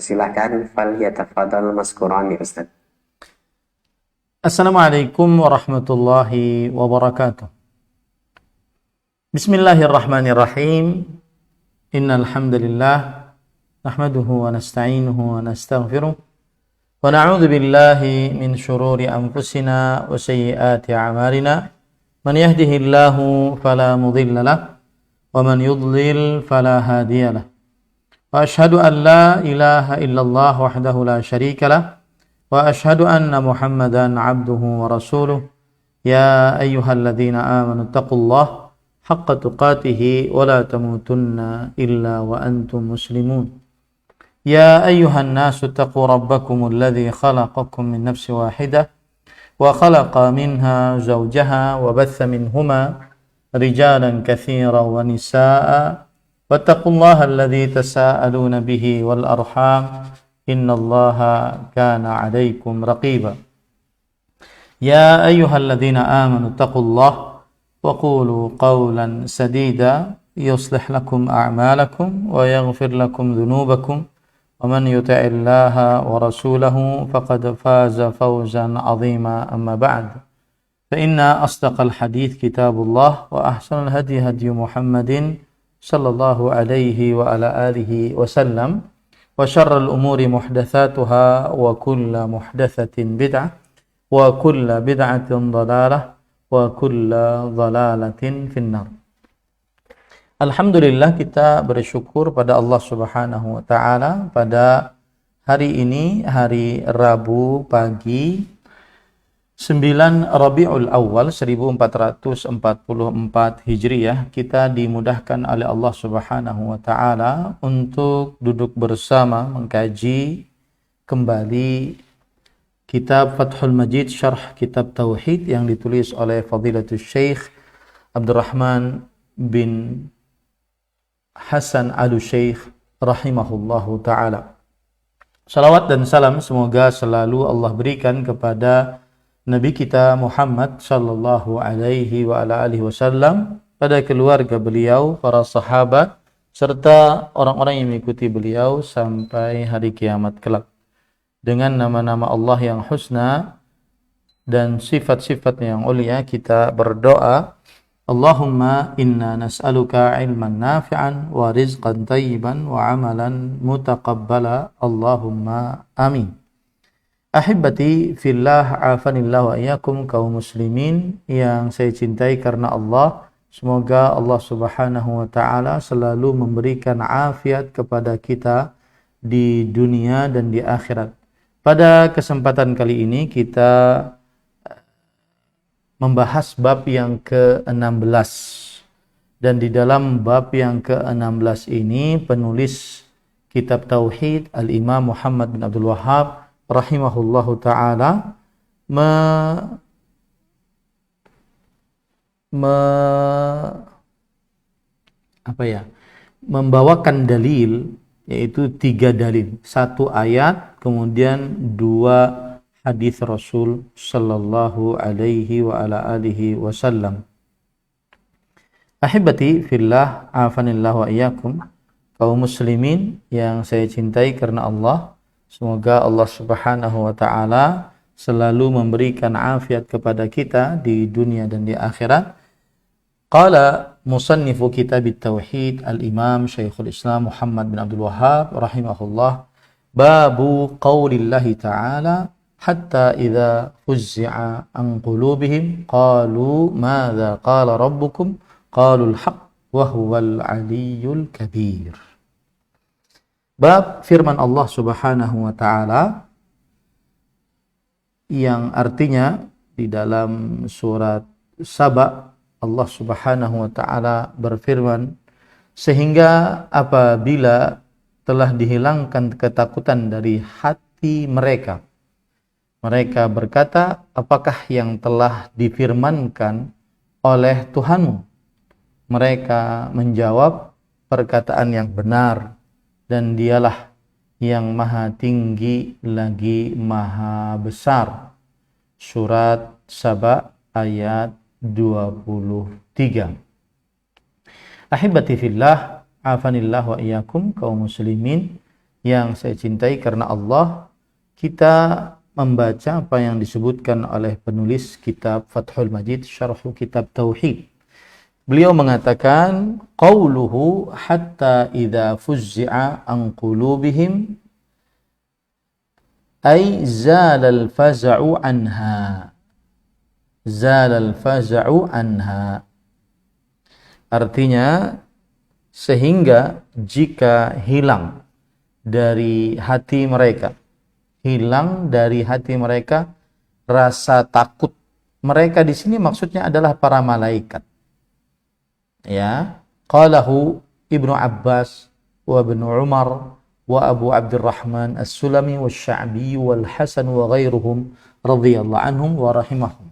Silakan falyatafadhal maskurani Ustaz. Assalamualaikum warahmatullahi wabarakatuh. Bismillahirrahmanirrahim. Innal hamdalillah nahmaduhu wa nasta'inuhu wa nastaghfiruh wa na'udzu billahi min shururi anfusina wa sayyiati a'malina. Man yahdihillahu fala mudilla lahu wa man yudlil fala hadiya lahu. Wa ashhadu an la ilaha illallah wahdahu la syarika lahu wa ashhadu anna Muhammadan abduhu wa rasuluh. Ya ayyuhalladzina amanu taqullaha haqqa tuqatih wa la tamutunna illa wa antum muslimun. Ya ayyuhan nasu taqu rabbakumul ladzi khalaqakum min nafsin wahidah wa khalaqa minha zawjaha wa batha minhuma rijalan katsiran wa nisaa'a wattaqullaha alladzi tasaaluna bihi wal arham innallaha kana 'alaikum raqiba. Ya ayyuhalladzina amanu taqullaha wa qulu qawlan sadida yuslih lakum a'malakum wa yaghfir lakum dhunubakum wa man yuti'illaha wa rasulahu faqad faza fawzan 'azima. Amma ba'd, fa inna asdaqal hadits kitabullah wa ahsanal hadi hadi Muhammadin sallallahu alaihi wa ala alihi wa sallam. Wa syarrul umuri muhdatsatuha wa kullu muhdatsatin bid'ah wa kullu bid'atin dhalalah wa kullu dhalalatin finnar. Alhamdulillah, kita bersyukur pada Allah Subhanahu wa taala pada hari ini, hari Rabu pagi 9 Rabiul Awal 1444 Hijriah, kita dimudahkan oleh Allah Subhanahu wa taala untuk duduk bersama mengkaji kembali kitab Fathul Majid Syarh Kitab Tauhid yang ditulis oleh Fadilatul Syekh Abdurrahman bin Hasan Al-Syekh rahimahullahu taala. Salawat dan salam semoga selalu Allah berikan kepada Nabi kita Muhammad sallallahu alaihi wa ala alihi wasallam, pada keluarga beliau, para sahabat, serta orang-orang yang mengikuti beliau sampai hari kiamat kelak. Dengan nama-nama Allah yang husna dan sifat-sifatnya yang ulia, kita berdoa, Allahumma inna nas'aluka ilman nafi'an wa rizqan tayyiban wa amalan mutaqabbala. Allahumma amin. Ahibati fillah, afanillah wa iyyakum, kaum muslimin yang saya cintai karena Allah, semoga Allah Subhanahu wa taala selalu memberikan afiat kepada kita di dunia dan di akhirat. Pada kesempatan kali ini kita membahas bab yang ke-16, dan di dalam bab yang ke-16 ini penulis kitab Tauhid Al-Imam Muhammad bin Abdul Wahhab rahimahullahu ta'ala membawakan dalil, yaitu 3 dalil, 1 ayat, kemudian 2 hadis Rasul sallallahu alaihi wa ala alihi wasallam. Ahibati fillah, afanillah wa iyyakum, kaum muslimin yang saya cintai karena Allah, semoga Allah Subhanahu wa taala selalu memberikan afiat kepada kita di dunia dan di akhirat. Qala musannifu kitab at-tauhid al-imam Syekhul Islam Muhammad bin Abdul Wahhab rahimahullah, babu qaulillahi ta'ala hatta idza fuzzi'a an qulubihim qalu madza qala rabbukum qalul haqq wa huwal aliyyul kabir. Bab firman Allah Subhanahu wa taala yang artinya di dalam surat Saba, Allah Subhanahu wa taala berfirman, sehingga apabila telah dihilangkan ketakutan dari hati mereka, mereka berkata, apakah yang telah difirmankan oleh Tuhanmu? Mereka menjawab, perkataan yang benar, dan dialah yang maha tinggi lagi maha besar. Surat Saba ayat 23. Ahibati fillah, afanillah wa iyyakum, kaum muslimin yang saya cintai karena Allah, kita membaca apa yang disebutkan oleh penulis kitab Fathul Majid, syarhu kitab Tauhid. Beliau mengatakan, qauluhu hatta idza fuzzi'a an qulubihim ay zalal faza'u anha. Zalal faza'u anha. Artinya, sehingga jika hilang dari hati mereka, hilang dari hati mereka rasa takut. Mereka di sini maksudnya adalah para malaikat. Ya, qalahu Ibnu Abbas wa Ibnu Umar wa Abu Abdurrahman As-Sulami wa Sya'bi wal Hasan wa ghairuhum radhiyallahu anhum wa rahimahum.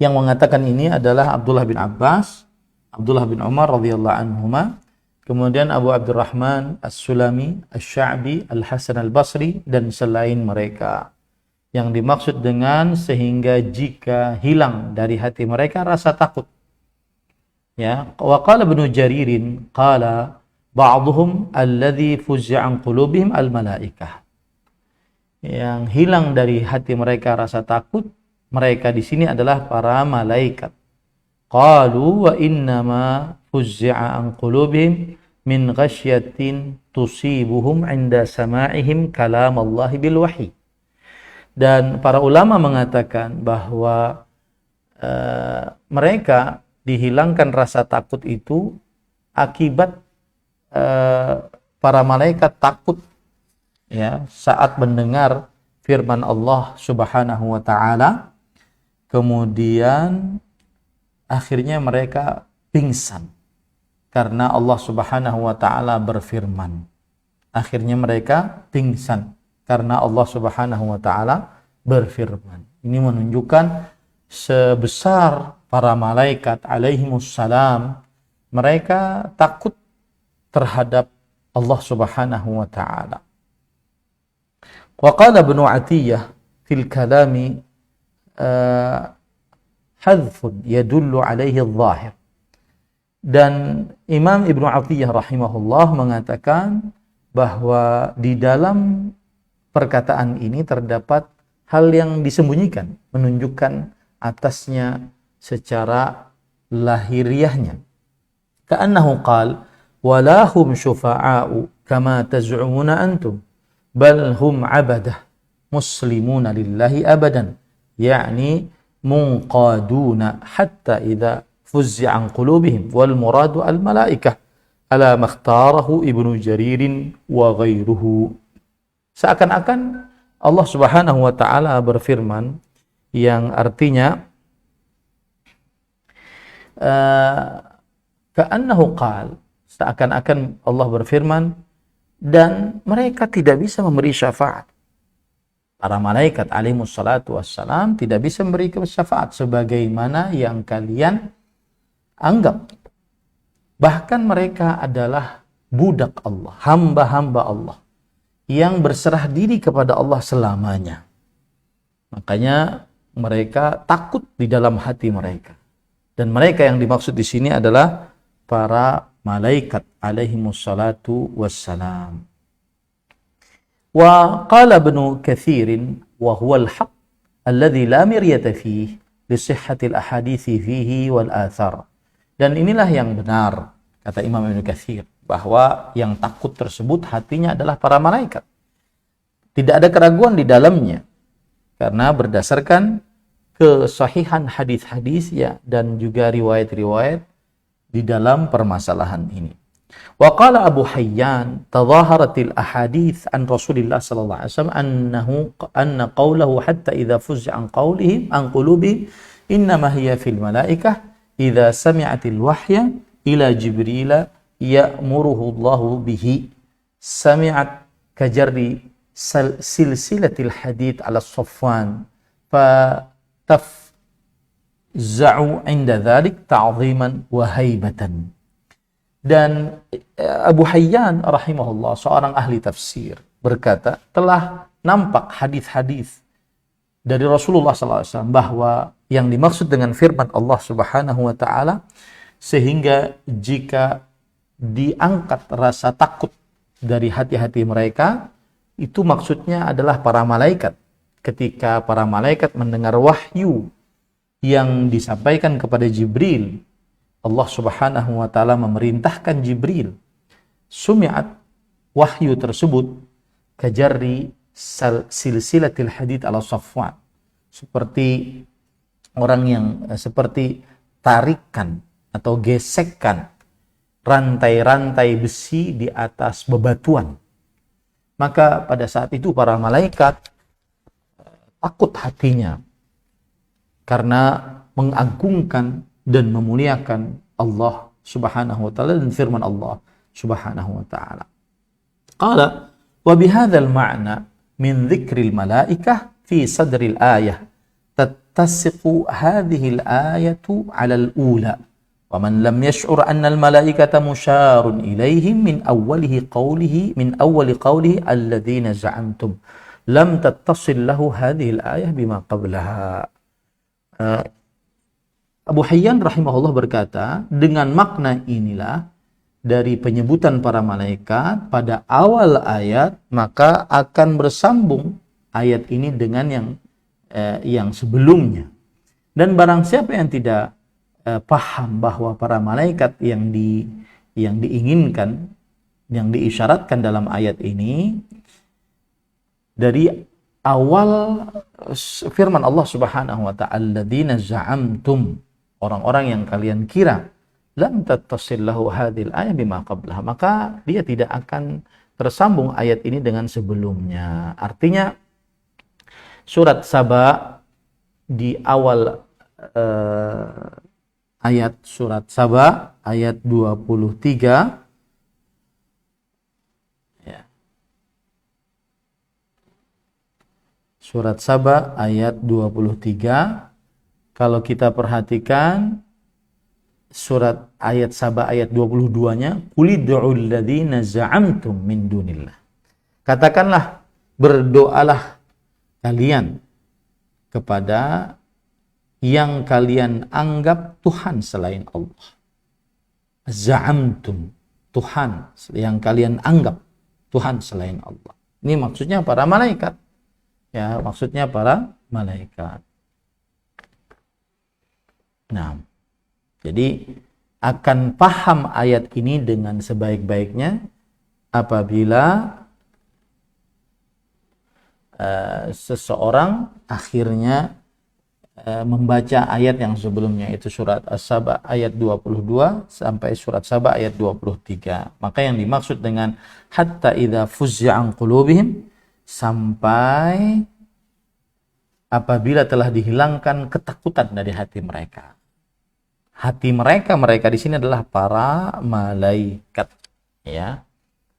Yang mengatakan ini adalah Abdullah bin Abbas, Abdullah bin Umar radhiyallahu anhuma, kemudian Abu Abdurrahman As-Sulami, Asy-Sya'bi, Al-Hasan Al-Basri, dan selain mereka. Yang dimaksud dengan sehingga jika hilang dari hati mereka rasa takut. Ya, wa qala Ibnu Jaririn qala ba'dhum alladhi fuzza an qulubihim al-malaikah. Yang hilang dari hati mereka rasa takut, mereka di sini adalah para malaikat. Qalu wa innama fuzzi'a an qulubihim min ghasyatin tusibuhum 'inda sama'ihim kalam Allah bil wahyi. Dan para ulama mengatakan bahwa mereka dihilangkan rasa takut itu akibat para malaikat takut ya saat mendengar firman Allah Subhanahu wa taala, kemudian akhirnya mereka pingsan karena Allah Subhanahu wa taala berfirman. Akhirnya mereka pingsan karena Allah Subhanahu wa taala berfirman. Ini menunjukkan sebesar para malaikat alaihimussalam, mereka takut terhadap Allah Subhanahu wa taala. Wa qala Ibnu Atiyah fil kalami hadfun yadullu alaihi adh-dhahir. Dan Imam Ibnu Atiyah rahimahullah mengatakan bahwa di dalam perkataan ini terdapat hal yang disembunyikan, menunjukkan atasnya secara lahiriahnya. Ka'annahu qal wala hum syufa'a'u kama taz'umuna antum bal hum 'abadah muslimuna lillahi abadan, yakni munqaduna hatta idza fuzza an qulubihim wal muradu al malaikah ala makhtarahu Ibnu Jaririn wa ghairuhu. Seakan-akan Allah Subhanahu wa taala berfirman yang artinya ka'annahu qal, seakan-akan Allah berfirman dan mereka tidak bisa memberi syafaat. Para malaikat alaihimus salatu wassalam tidak bisa memberi syafaat sebagaimana yang kalian anggap. Bahkan mereka adalah budak Allah, hamba-hamba Allah yang berserah diri kepada Allah selamanya. Makanya mereka takut di dalam hati mereka. Dan mereka yang dimaksud di sini adalah para malaikat alaihimus salatu wassalam. Wa qala Ibnu Katsir wa huwa al-haqq alladhi la miryata fihi li sihhatil ahadithi fihi wal athar. Dan inilah yang benar, kata Imam Ibnu Katsir, bahwa yang takut tersebut hatinya adalah para malaikat. Tidak ada keraguan di dalamnya karena berdasarkan kesahihan hadis-hadis ya dan juga riwayat-riwayat di dalam permasalahan ini. Wa qala Abu Hayyan tadhaharatil ahadits an Rasulillah sallallahu alaihi wasallam anna qawlahu hatta idza fuzza an qawlihim an qulubihim innama hiya fil malaikah idza sami'atil wahya ila Jibril ya'muruhu Allahu bihi sami'at kajarri silsilatil hadith ala Safwan fa tafza'u 'inda dhalik ta'ziman wa haibatan. Dan Abu Hayyan rahimahullah, seorang ahli tafsir, berkata telah nampak hadis-hadis dari Rasulullah SAW bahwa yang dimaksud dengan firman Allah Subhanahu wa taala sehingga jika diangkat rasa takut dari hati-hati mereka, itu maksudnya adalah para malaikat. Ketika para malaikat mendengar wahyu yang disampaikan kepada Jibril, Allah Subhanahu wa taala memerintahkan Jibril, sumi'at, wahyu tersebut kajarri silsilatil hadid ala Safwan, seperti orang yang seperti tarikan atau gesekan rantai-rantai besi di atas bebatuan. Maka pada saat itu para malaikat takut hatinya karena mengagungkan dan memuliakan Allah Subhanahu wa taala dan firman Allah Subhanahu wa taala. Qala wa bihadzal ma'na min dzikril malaikah fi sadril ayah tattasiqu hadhihi al-ayatu 'ala al-ula wa man lam yash'ur anna al-malaikata musharun ilaihim min awwali qawlihi alladhina za'amtum lam tattasil lahu hadhihi al-ayah bima qablaha. Abu Hayyan rahimahullah berkata, dengan makna inilah dari penyebutan para malaikat pada awal ayat, maka akan bersambung ayat ini dengan yang sebelumnya. Dan barang siapa yang tidak paham bahwa para malaikat yang diinginkan, yang diisyaratkan dalam ayat ini, dari awal firman Allah Subhanahu wa ta'ala, alladzina za'amtum, orang-orang yang kalian kira, lam tattasil lahu hadhil ayah bima qablaha, maka dia tidak akan tersambung ayat ini dengan sebelumnya. Artinya surat Saba, di awal ayat surat Saba ayat 23, ya. Surat Saba ayat 23, kalau kita perhatikan surat ayat Saba ayat 22-nya, qulid'ul ladzina za'amtum min dunillah. Katakanlah, berdoalah kalian kepada yang kalian anggap Tuhan selain Allah. Za'amtum, Tuhan yang kalian anggap Tuhan selain Allah. Ini maksudnya para malaikat. Ya, maksudnya para malaikat. Nah, jadi akan paham ayat ini dengan sebaik-baiknya apabila seseorang akhirnya membaca ayat yang sebelumnya, itu surat As-Saba ayat 22 sampai surat Saba ayat 23. Maka yang dimaksud dengan hatta idza fuzza an qulubihim, sampai apabila telah dihilangkan ketakutan dari hati mereka. Hati mereka di sini adalah para malaikat, ya,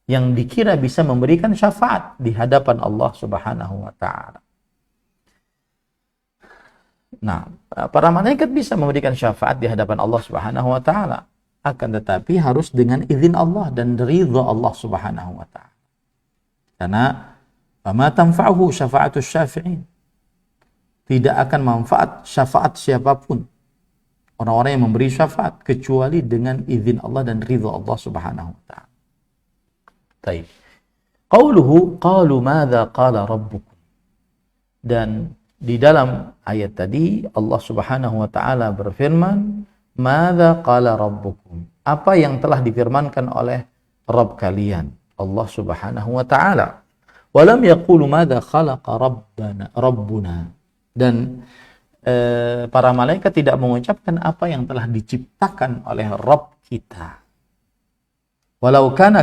yang dikira bisa memberikan syafaat di hadapan Allah Subhanahu wa taala. Nah, para malaikat bisa memberikan syafaat di hadapan Allah Subhanahu wa taala, akan tetapi harus dengan izin Allah dan ridha Allah Subhanahu wa taala. Karena ma tanfa'uhu syafa'atus syafi'in. Tidak akan manfaat syafaat siapapun, orang-orang yang memberi syafaat, kecuali dengan izin Allah dan ridha Allah Subhanahu wa taala. Baik. Qauluhu qalu madza qala rabbukum. Dan di dalam ayat tadi Allah Subhanahu wa taala berfirman, madza qala rabbukum. Apa yang telah difirmankan oleh Rabb kalian, Allah Subhanahu wa taala. Walam yaqulu madza khalaqa rabbuna. Dan para malaikat tidak mengucapkan apa yang telah diciptakan oleh Rabb kita. Walau kana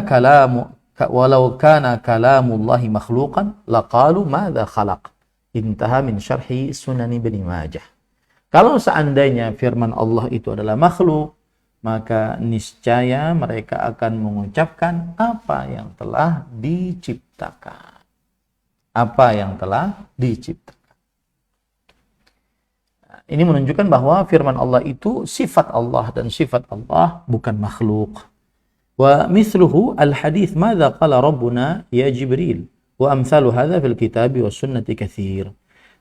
kalamullahi makhluqan laqalu madza khalaq. Intaha min syarhi Sunan Ibnu Majah. Kalau seandainya firman Allah itu adalah makhluk, maka niscaya mereka akan mengucapkan apa yang telah diciptakan. Apa yang telah diciptakan. Ini menunjukkan bahwa firman Allah itu sifat Allah, dan sifat Allah bukan makhluk. Wa mithluhu al-hadith madza qala rabbuna ya Jibril wa amsalu hadza fil kitabi was sunnati katsir.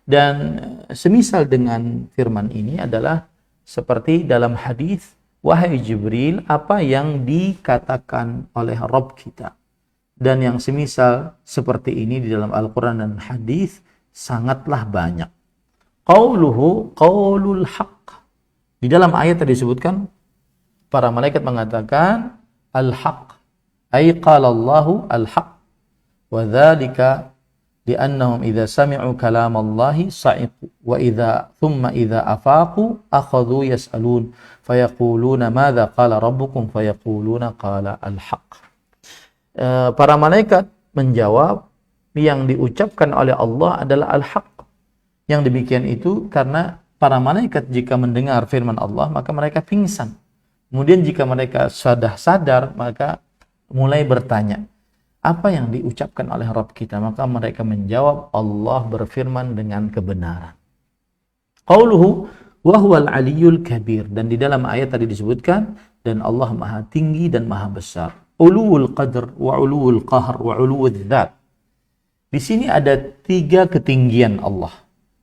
Dan semisal dengan firman ini adalah seperti dalam hadis, wahai Jibril, apa yang dikatakan oleh Rabb kita. dan yang semisal seperti ini di dalam Al-Quran dan hadis sangatlah banyak. Qauluhu qaulul haqq. Di dalam ayat tadi disebutkan para malaikat mengatakan al-haqq, ay qala Allahu al-haqq, wa dzalika li'annahum idza sami'u kalam Allahi sa'iqu wa thumma idza afaqu akhadhu yas'alun fayaquluna madza qala rabbukum fayaquluna qala al-haqq. Para malaikat menjawab yang diucapkan oleh Allah adalah al-haq. Yang demikian itu karena para malaikat jika mendengar firman Allah maka mereka pingsan. Kemudian jika mereka sudah sadar maka mulai bertanya, apa yang diucapkan oleh Rabb kita? Maka mereka menjawab, Allah berfirman dengan kebenaran. Qauluhu wa huwal aliyyul kabir. Dan di dalam ayat tadi disebutkan, dan Allah maha tinggi dan maha besar. Uluwul qadr wa uluwul qahr wa uluwul dzat. Di sini ada 3 ketinggian Allah.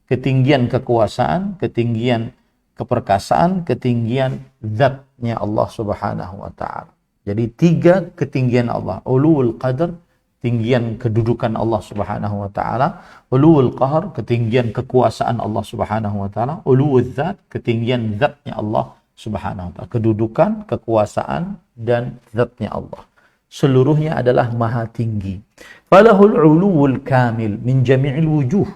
Ketinggian kekuasaan, ketinggian keperkasaan, ketinggian zatnya Allah Subhanahu wa taala. Jadi 3 ketinggian Allah. Uluwul qadr, ketinggian kedudukan Allah Subhanahu wa taala. Uluwul qahr, ketinggian kekuasaan Allah Subhanahu wa taala. Uluwul dzat, ketinggian zatnya Allah Subhanahu wa taala. Kedudukan, kekuasaan dan zatnya Allah. Seluruhnya adalah maha tinggi. Falahul uluwul kamil min jami'il wujuh.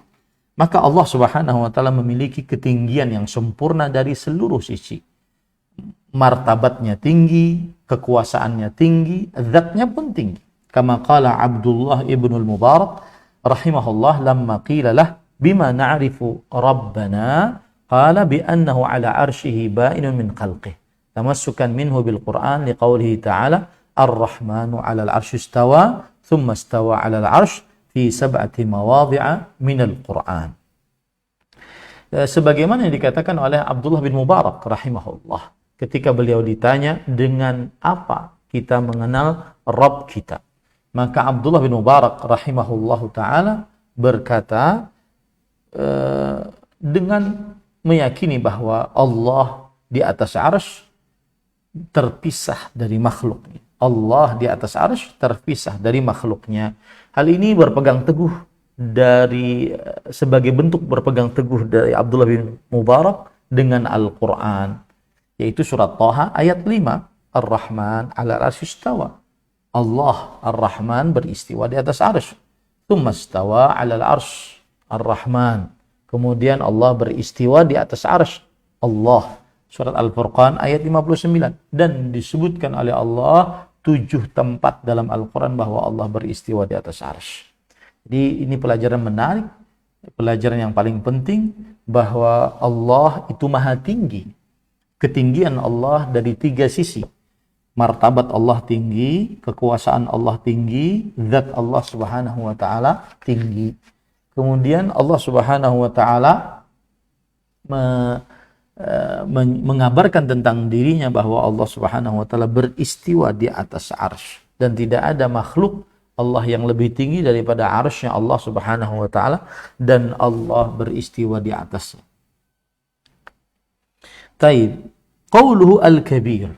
Maka Allah Subhanahu wa taala memiliki ketinggian yang sempurna dari seluruh sisi. Martabatnya tinggi, kekuasaannya tinggi, zatnya pun tinggi. Kama qala Abdullah ibn al-Mubarak rahimahullah lamma qila lah bima na'rifu rabbana qala bi annahu ala arshihi ba'inun min khalqih tamassukan minhu bil Qur'an liqaulihi ta'ala ar-rahmanu 'ala al-'arsy istawa thumma istawa 'ala al-'arsy fi sab'ati mawadhi'a min al-Qur'an. Sebagaimana yang dikatakan oleh Abdullah bin Mubarak rahimahullah ketika beliau ditanya dengan apa kita mengenal Rabb kita, maka Abdullah bin Mubarak rahimahullahu ta'ala berkata dengan meyakini bahwa Allah di atas arsy terpisah dari makhluknya. Allah di atas arsy terpisah dari makhluknya. Hal ini berpegang teguh sebagai bentuk berpegang teguh dari Abdullah bin Mubarak dengan Al-Quran, yaitu surat Thaha ayat 5, Ar-Rahman 'ala al-'arsy istawa. Allah Ar-Rahman beristiwa di atas arsy. Tsumma istawa 'ala al-'arsy Ar-Rahman. Kemudian Allah beristiwa di atas arsy. Allah. Surat Al-Furqan ayat 59. Dan disebutkan oleh Allah 7 tempat dalam Al-Quran bahwa Allah beristiwa di atas arsy. Jadi ini pelajaran menarik, pelajaran yang paling penting bahwa Allah itu maha tinggi. Ketinggian Allah dari 3 sisi. Martabat Allah tinggi, kekuasaan Allah tinggi, zat Allah Subhanahu wa taala tinggi. Kemudian Allah Subhanahu wa taala mengabarkan tentang dirinya bahwa Allah Subhanahu wa taala beristiwa di atas arsy dan tidak ada makhluk Allah yang lebih tinggi daripada arsy-Nya Allah Subhanahu wa taala dan Allah beristiwa di atasnya. Taib. Qauluhu al-kabir.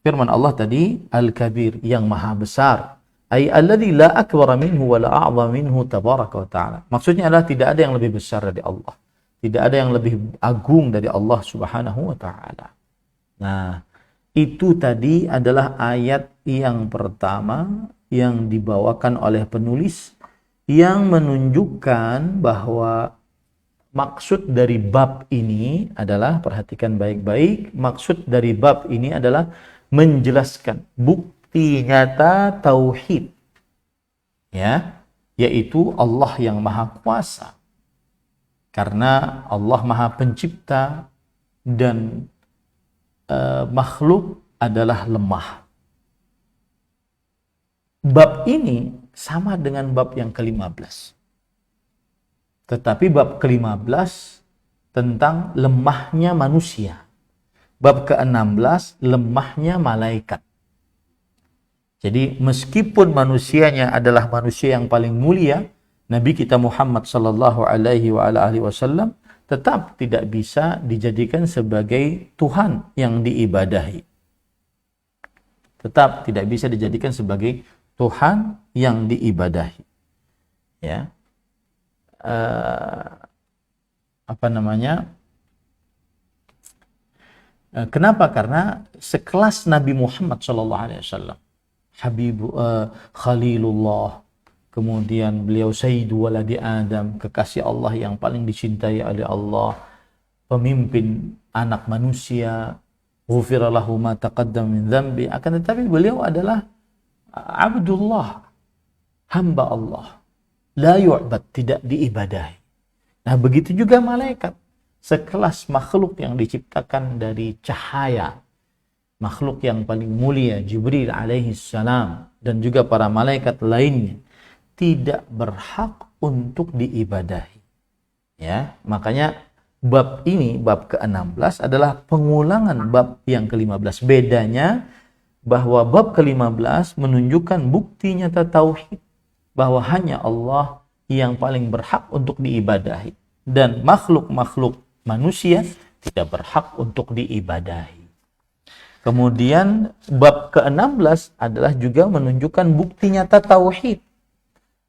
Firman Allah tadi al-kabir yang maha besar. Ay alladzi la akbara minhu wa la a'zama minhu tabaraka wa ta'ala. Maksudnya adalah tidak ada yang lebih besar dari Allah. Tidak ada yang lebih agung dari Allah Subhanahu wa taala. Nah, itu tadi adalah ayat yang pertama yang dibawakan oleh penulis yang menunjukkan bahwa maksud dari bab ini adalah, perhatikan baik-baik, maksud dari bab ini adalah menjelaskan bukti nyata tauhid, ya, yaitu Allah yang maha kuasa. Karena Allah maha pencipta dan makhluk adalah lemah. Bab ini sama dengan bab yang ke-15. Tetapi bab ke-15 tentang lemahnya manusia. Bab ke-16 lemahnya malaikat. Jadi meskipun manusianya adalah manusia yang paling mulia, Nabi kita Muhammad sallallahu alaihi wasallam tetap tidak bisa dijadikan sebagai Tuhan yang diibadahi. Tetap tidak bisa dijadikan sebagai Tuhan yang diibadahi. Ya. Apa namanya? Kenapa? Karena sekelas Nabi Muhammad SAW, Khalilullah, kemudian beliau Sayyidu Waladi Adam, kekasih Allah yang paling dicintai oleh Allah, pemimpin anak manusia, ghufira lahu ma taqaddam min dzambi, akan tetapi beliau adalah Abdullah, hamba Allah, la yu'bad, tidak diibadahi. Nah, begitu juga malaikat, sekelas makhluk yang diciptakan dari cahaya, makhluk yang paling mulia Jibril alaihi salam dan juga para malaikat lainnya tidak berhak untuk diibadahi. Ya, makanya bab ini, bab ke-16 adalah pengulangan bab yang ke-15. Bedanya bahwa bab ke-15 menunjukkan bukti nyata tauhid bahwa hanya Allah yang paling berhak untuk diibadahi dan makhluk-makhluk manusia tidak berhak untuk diibadahi. Kemudian bab ke-16 adalah juga menunjukkan bukti nyata tauhid,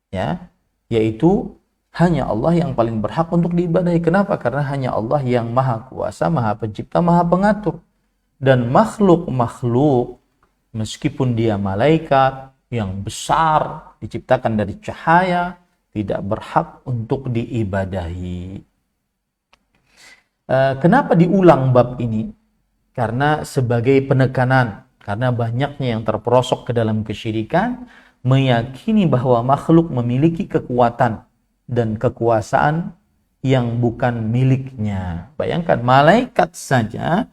ya, yaitu hanya Allah yang paling berhak untuk diibadahi. Kenapa? Karena hanya Allah yang maha kuasa, maha pencipta, maha pengatur. Dan makhluk-makhluk, meskipun dia malaikat yang besar, diciptakan dari cahaya, tidak berhak untuk diibadahi. Kenapa diulang bab ini? Karena sebagai penekanan, karena banyaknya yang terperosok ke dalam kesyirikan, meyakini bahwa makhluk memiliki kekuatan dan kekuasaan yang bukan miliknya. Bayangkan, malaikat saja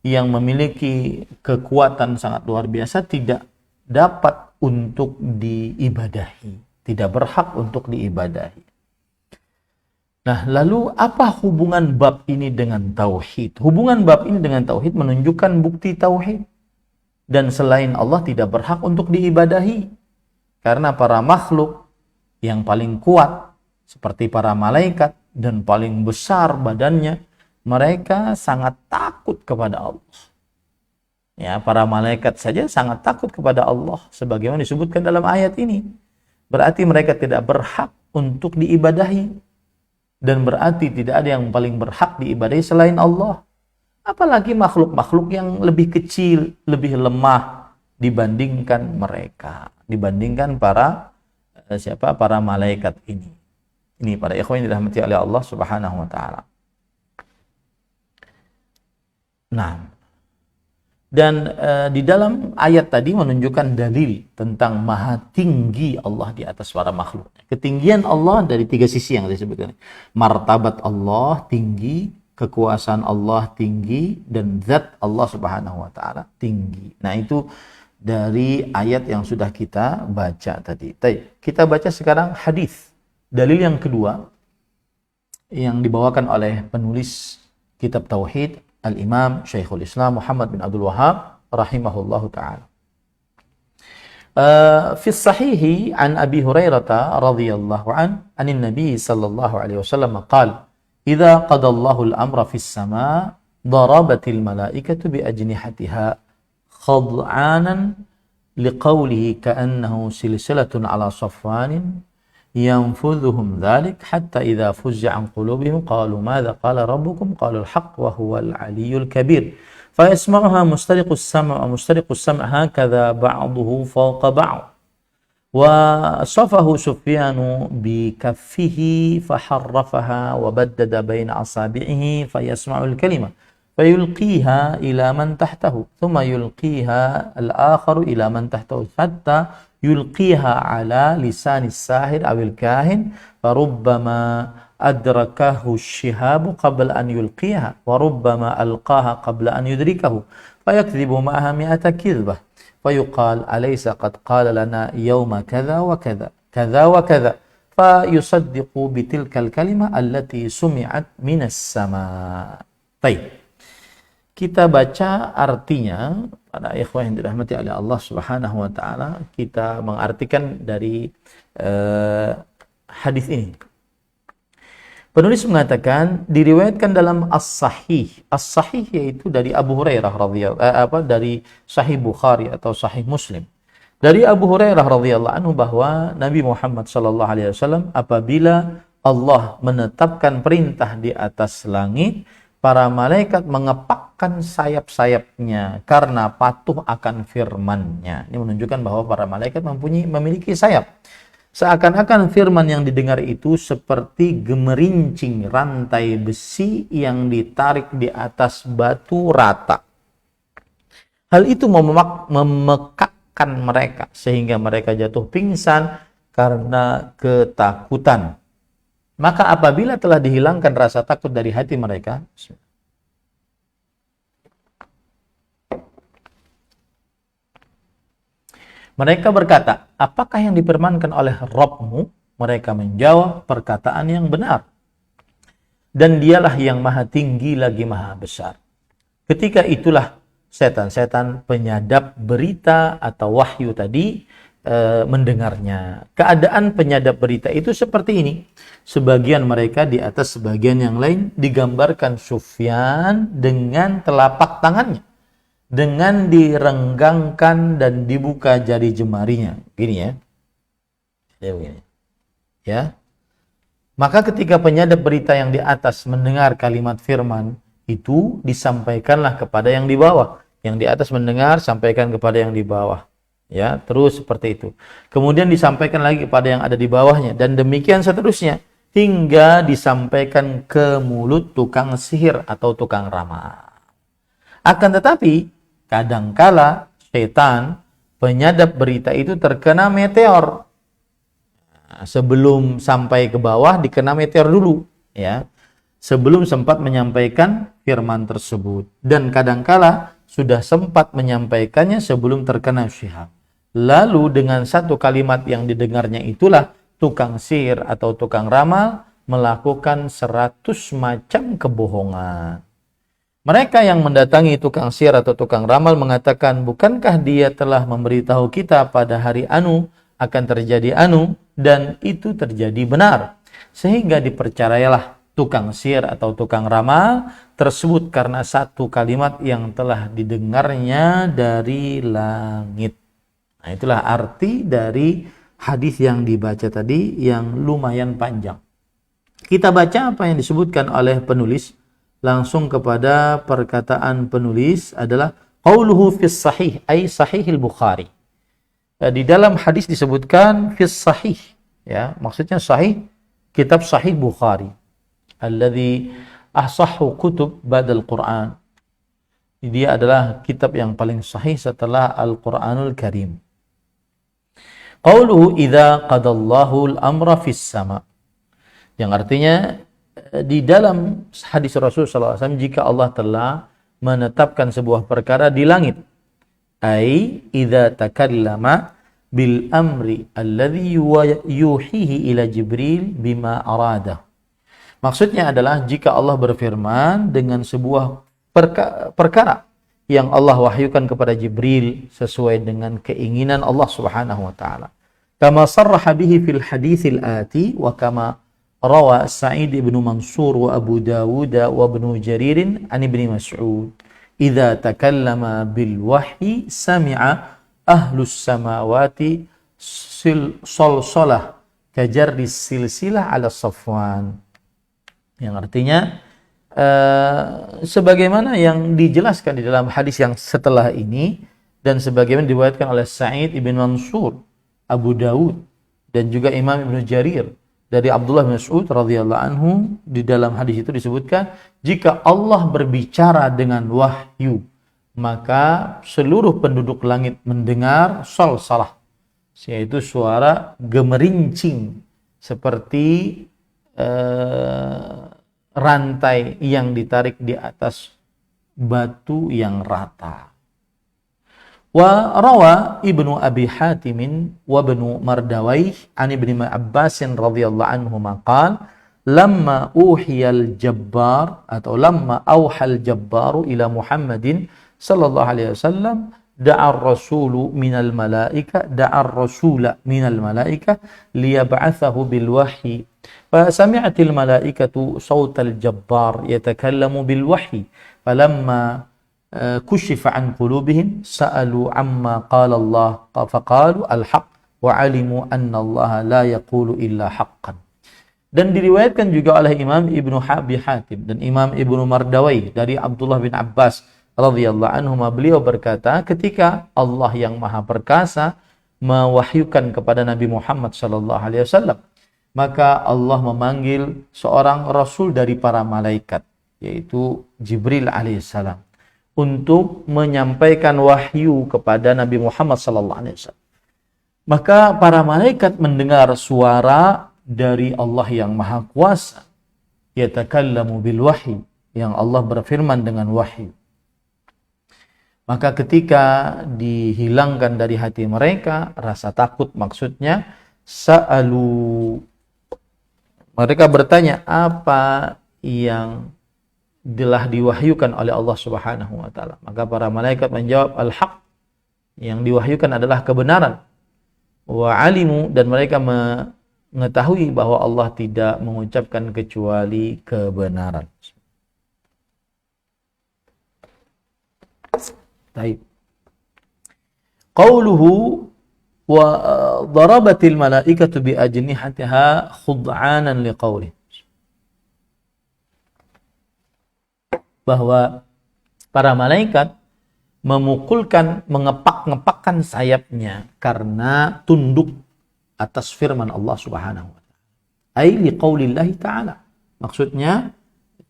yang memiliki kekuatan sangat luar biasa tidak dapat untuk diibadahi, tidak berhak untuk diibadahi. Nah, lalu apa hubungan bab ini dengan tauhid? Hubungan bab ini dengan tauhid menunjukkan bukti tauhid. Dan selain Allah tidak berhak untuk diibadahi. Karena para makhluk yang paling kuat, seperti para malaikat, dan paling besar badannya, mereka sangat takut kepada Allah. Ya, para malaikat saja sangat takut kepada Allah, sebagaimana disebutkan dalam ayat ini. Berarti mereka tidak berhak untuk diibadahi. Dan berarti tidak ada yang paling berhak diibadahi selain Allah. Apalagi makhluk-makhluk yang lebih kecil, lebih lemah dibandingkan mereka, dibandingkan para malaikat ini. Ini para ikhwan yang dirahmati oleh Allah Subhanahu wa taala. Nah, dan di dalam ayat tadi menunjukkan dalil tentang maha tinggi Allah di atas para makhluk. Ketinggian Allah dari tiga sisi yang saya sebutkan. Martabat Allah tinggi, kekuasaan Allah tinggi, dan zat Allah Subhanahu wa taala tinggi. Nah, itu dari ayat yang sudah kita baca tadi. Kita baca sekarang hadis. Dalil yang kedua yang dibawakan oleh penulis kitab tauhid Al-Imam Syekhul Islam Muhammad bin Abdul Wahhab rahimahullahu ta'ala. Fi sahihi an Abi Hurairah radhiyallahu anin Nabi sallallahu alaihi wasallam qala idza qada Allahu al-amra fis sama' darabatil malaikatu bi ajnihatiha khad'anan liqawlihi ka'annahu silsilatun ala safwanin ينفذهم ذلك حتى إذا فزع عن قلوبهم قالوا ماذا قال ربكم قالوا الحق وهو العلي الكبير فيسمعها مسترق السمع ومسترق السمع هكذا بعضه فوق بعض وصفه سفيان بكفه فحرفها وبدد بين أصابعه فيسمع الكلمة فيلقيها إلى من تحته ثم يلقيها الآخر إلى من تحته حتى يلقيها على لسان الساحر أو الكاهن فربما أدركه الشهاب قبل أن يلقيها وربما ألقاها قبل أن يدركه فيكذب معها 100 كذبة فيقال أليس قد قال لنا يوم كذا وكذا كذا وكذا فيصدق بتلك الكلمة التي سمعت من السماء. طيب, kita baca artinya, para ikhwah yang dirahmati oleh Allah Subhanahu wa taala, kita mengartikan dari hadis ini. Penulis mengatakan diriwayatkan dalam As-Sahih. As-Sahih yaitu dari Abu Hurairah dari Sahih Bukhari atau Sahih Muslim. Dari Abu Hurairah radhiyallahu anhu bahwa Nabi Muhammad sallallahu alaihi wasallam apabila Allah menetapkan perintah di atas langit, para malaikat mengepakkan sayap-sayapnya karena patuh akan firman-Nya. Ini menunjukkan bahwa para malaikat memiliki sayap. Seakan-akan firman yang didengar itu seperti gemerincing rantai besi yang ditarik di atas batu rata. Hal itu memekakkan mereka sehingga mereka jatuh pingsan karena ketakutan. Maka apabila telah dihilangkan rasa takut dari hati mereka, mereka berkata, apakah yang difirmankan oleh Rabb-mu? Mereka menjawab, perkataan yang benar. Dan dialah yang maha tinggi lagi maha besar. Ketika itulah setan-setan penyadap berita atau wahyu tadi mendengarnya. Keadaan penyadap berita itu seperti ini. Sebagian mereka di atas sebagian yang lain digambarkan Sufyan dengan telapak tangannya, dengan direnggangkan dan dibuka jari jemarinya. Gini ya. Begini. Ya. Maka ketika penyadap berita yang di atas mendengar kalimat firman itu, disampaikanlah kepada yang di bawah. Yang di atas mendengar, sampaikan kepada yang di bawah. Ya, terus seperti itu. Kemudian disampaikan lagi kepada yang ada di bawahnya, dan demikian seterusnya hingga disampaikan ke mulut tukang sihir atau tukang ramal. Akan tetapi kadangkala setan penyadap berita itu terkena meteor. Nah, sebelum sampai ke bawah dikena meteor dulu, ya. Sebelum sempat menyampaikan firman tersebut, dan kadangkala sudah sempat menyampaikannya sebelum terkena syihab. Lalu dengan satu kalimat yang didengarnya itulah tukang sihir atau tukang ramal melakukan 100 macam kebohongan. Mereka yang mendatangi tukang sihir atau tukang ramal mengatakan, bukankah dia telah memberitahu kita pada hari anu akan terjadi anu, dan itu terjadi benar. Sehingga dipercayalah tukang sihir atau tukang ramal tersebut karena satu kalimat yang telah didengarnya dari langit. Nah, itulah arti dari hadis yang dibaca tadi yang lumayan panjang. Kita baca apa yang disebutkan oleh penulis. Langsung kepada perkataan penulis adalah qauluhu fis sahih, ay sahihil Bukhari. Di dalam hadis disebutkan fis sahih, ya, maksudnya sahih, kitab Sahih Bukhari. Alladzi ahsahhu kutub ba'dal Quran. Dia adalah kitab yang paling sahih setelah Al-Quranul Karim. Qauluhu idza qadallahu al-amra fis sama. Yang artinya di dalam hadis Rasulullah SAW, jika Allah telah menetapkan sebuah perkara di langit. Ai idza takallama bil amri alladhi yuhihi ila Jibril bima arada. Maksudnya adalah jika Allah berfirman dengan sebuah perkara yang Allah wahyukan kepada Jibril sesuai dengan keinginan Allah Subhanahu wa taala. Kama sarraha bihi fil haditsil ati wa kama rawa Sa'id ibn Mansur wa Abu Dawud wa Ibnu Jarir an Ibnu Mas'ud, idza takallama bil wahyi sami'a ahlus samawati salsalah kajarris silsilah ala Safwan. Yang artinya sebagaimana yang dijelaskan di dalam hadis yang setelah ini dan sebagaimana diriwayatkan oleh Sa'id ibn Mansur, Abu Dawud dan juga Imam Ibnu Jarir dari Abdullah bin Mas'ud radhiyallahu anhu, di dalam hadis itu disebutkan jika Allah berbicara dengan wahyu maka seluruh penduduk langit mendengar salsalah, yaitu suara gemerincing seperti rantai yang ditarik di atas batu yang rata. Wa rawa Ibnu Abi Hatim wa Ibnu Mardawayh an Ibnu Abbas radhiyallahu anhu maqal lamma uhiyal jabbar atau lamma auhal jabbaru ila Muhammadin sallallahu alaihi wasallam da'a ar-rasulu minal malaika liyab'athahu bil wahyi فسمعت الملائكة صوت الجبار يتكلم بالوحي فلما kushifa an qulubihim sa'alu amma qala Allah faqalu al-haq wa alimu anna Allah la yaqulu illa haqqan. Dan diriwayatkan juga oleh Imam Ibnu Abi Hatim dan Imam Ibnu Mardawai dari Abdullah bin Abbas radhiyallahu anhuma, beliau berkata, ketika Allah yang Maha Perkasa mewahyukan kepada Nabi Muhammad sallallahu alaihi wasallam, maka Allah memanggil seorang rasul dari para malaikat, yaitu Jibril alaihissalam, untuk menyampaikan wahyu kepada Nabi Muhammad sallallahu alaihi wasallam. Maka para malaikat mendengar suara dari Allah yang Maha Kuasa, yatakallamu bil wahyi, yang Allah berfirman dengan wahyu. Maka ketika dihilangkan dari hati mereka rasa takut, maksudnya sa'alu, mereka bertanya apa yang telah diwahyukan oleh Allah Subhanahu wa taala. Maka para malaikat menjawab al-haq, yang diwahyukan adalah kebenaran. Wa alimu, dan mereka mengetahui bahwa Allah tidak mengucapkan kecuali kebenaran. Baik. Qauluhu wa darabatil malaikatu bi ajnihatiha khud'anan liqaulih, bahwa para malaikat memukulkan, mengepak-ngepakkan sayapnya karena tunduk atas firman Allah Subhanahu wa taala. Ai liqaulillahi ta'ala, maksudnya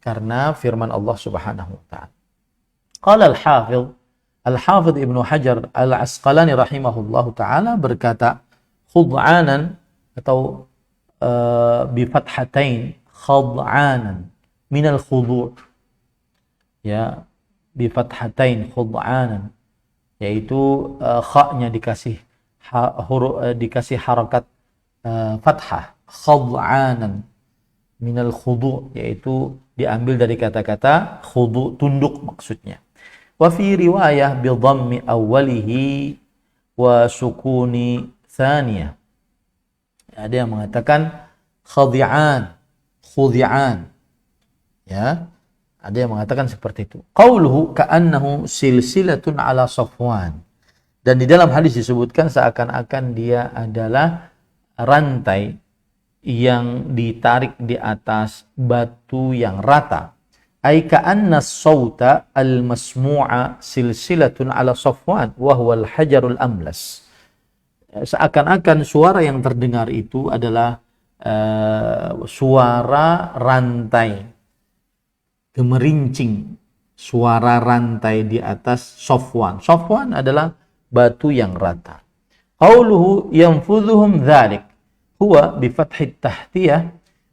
karena firman Allah Subhanahu wa taala. Qala Al-Hafidh Ibnu Hajar Al-Asqalani rahimahullahu taala berkata, khud'anan atau bi fathatain, khud'anan minal khudu', ya, bi fathatain khud'anan, yaitu kha-nya dikasih dikasih harakat fathah, khud'anan minal khudu', yaitu diambil dari kata-kata khudu', tunduk maksudnya. Wa fi riwayah bi dhammi awwalihi wa sukuni tsaniyah. Ada yang mengatakan khadi'an, khudi'an. Ya. Ada yang mengatakan seperti itu. Qauluhu ka'annahu silsilatun ala Safwan. Dan di dalam hadis disebutkan seakan-akan dia adalah rantai yang ditarik di atas batu yang rata. Ai ka'anna as-sauta al-masmu'a silsilatun ala Safwan wa huwa al-hajarul amlas. Seakan-akan suara yang terdengar itu adalah suara rantai gemerincing, suara rantai di atas Safwan. Safwan adalah batu yang rata. Qauluhu yanfudhuhum dzalik huwa bi fathit tahtiyah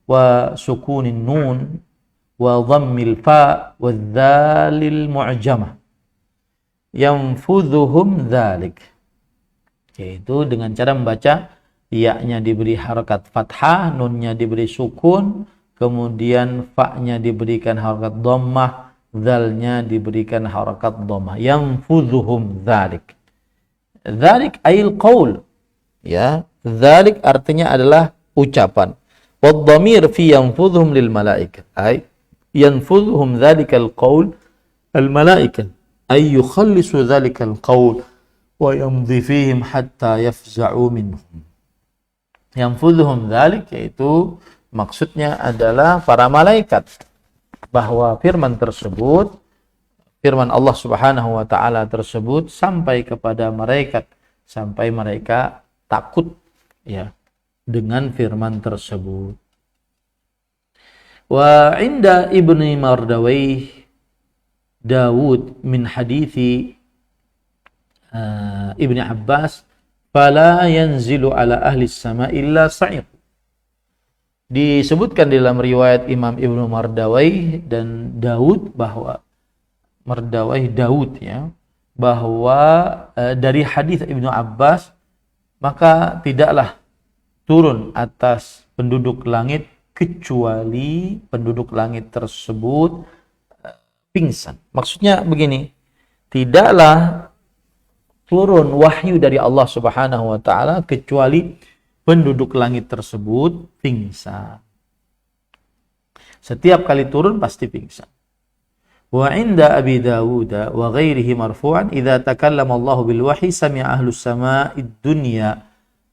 wa sukunin nun wa dhammil fa wa dzalil mu'jamah. Yanfudhuhum dzalik, yaitu dengan cara membaca ya-nya diberi harakat fathah, nunnya diberi sukun, kemudian fa-nya diberikan harakat dhammah, dzalnya diberikan harakat dhammah. Yanfudhuhum dzalik. Dzalik ayil qaul. Ya, dzalik artinya adalah ucapan. Wad dhamir fi yanfudhuhum lil malaikah. Ay yanfudhuhum dzalikal qaul al malaikah. Ay yukhallisu dzalikal qaul wa yamdhi fihim hatta yafza'u minhum. Yanfudhuhum dzalik, yaitu maksudnya adalah para malaikat, bahwa firman tersebut, firman Allah Subhanahu wa taala tersebut sampai kepada malaikat, sampai mereka takut, ya, dengan firman tersebut. Wa inda Ibni Mardawai Dawud min hadithi Ibni Abbas fala yanzilu ala ahli sama illa sa'ir. Disebutkan dalam riwayat Imam Ibnu Mardawai dan Daud, bahwa Mardawai Daud, ya, bahwa dari hadis Ibnu Abbas, maka tidaklah turun atas penduduk langit kecuali penduduk langit tersebut pingsan. Maksudnya begini, tidaklah turun wahyu dari Allah Subhanahu wa taala kecuali penduduk langit tersebut pingsan. Setiap kali turun pasti pingsan. Wa 'inda Abi Dawud wa ghairihi marfu'an idza takallama Allah bil wahyi sami'a ahlus sama'id dunya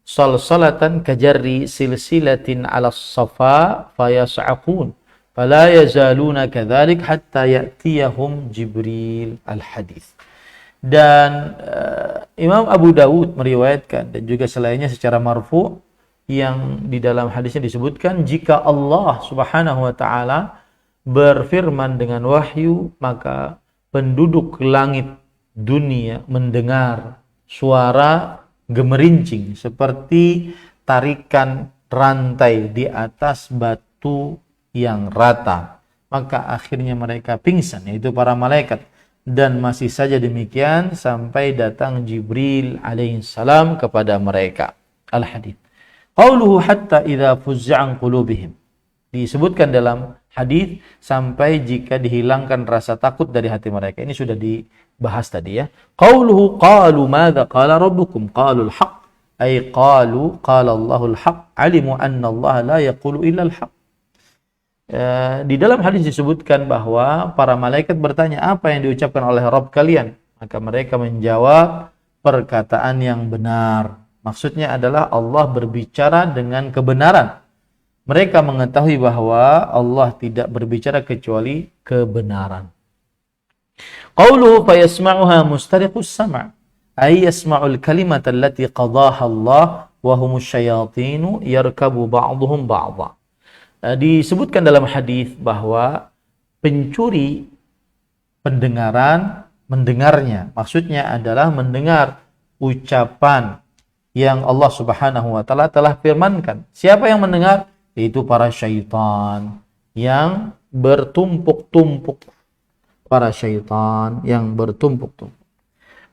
salsalatan kajarri silsilatin 'ala as-safa fayas'aqun fala yazaluna kadzalik hatta ya'tiyahum Jibril. Al-hadits. Dan Imam Abu Dawud meriwayatkan dan juga selainnya secara marfu' yang di dalam hadisnya disebutkan jika Allah Subhanahu wa taala berfirman dengan wahyu, maka penduduk langit dunia mendengar suara gemerincing seperti tarikan rantai di atas batu yang rata. Maka akhirnya mereka pingsan, yaitu para malaikat. Dan masih saja demikian sampai datang Jibril alaihissalam kepada mereka. Al-hadits. Qauluhu hatta idza fuzza an qulubihim. Disebutkan dalam hadis sampai jika dihilangkan rasa takut dari hati mereka. Ini sudah dibahas tadi ya. Qauluhu qalu madza qala rabbukum qalul haqq ay qalu qala Allahul haqq alimu anna Allah la yaqulu illa al haqq. Di dalam hadis disebutkan bahwa para malaikat bertanya apa yang diucapkan oleh Rabb kalian, maka mereka menjawab perkataan yang benar. Maksudnya adalah Allah berbicara dengan kebenaran. Mereka mengetahui bahwa Allah tidak berbicara kecuali kebenaran. Qauluhu fayasma'uha mustariqus sam', ay yasma'ul kalimata allati qadaha Allah wa humus syayatinu yarkabu ba'dhum ba'dha. Disebutkan dalam hadis bahwa pencuri pendengaran mendengarnya. Maksudnya adalah mendengar ucapan yang Allah Subhanahu wa taala telah firmankan. Siapa yang mendengar? Yaitu para syaitan yang bertumpuk-tumpuk. Para syaitan yang bertumpuk-tumpuk.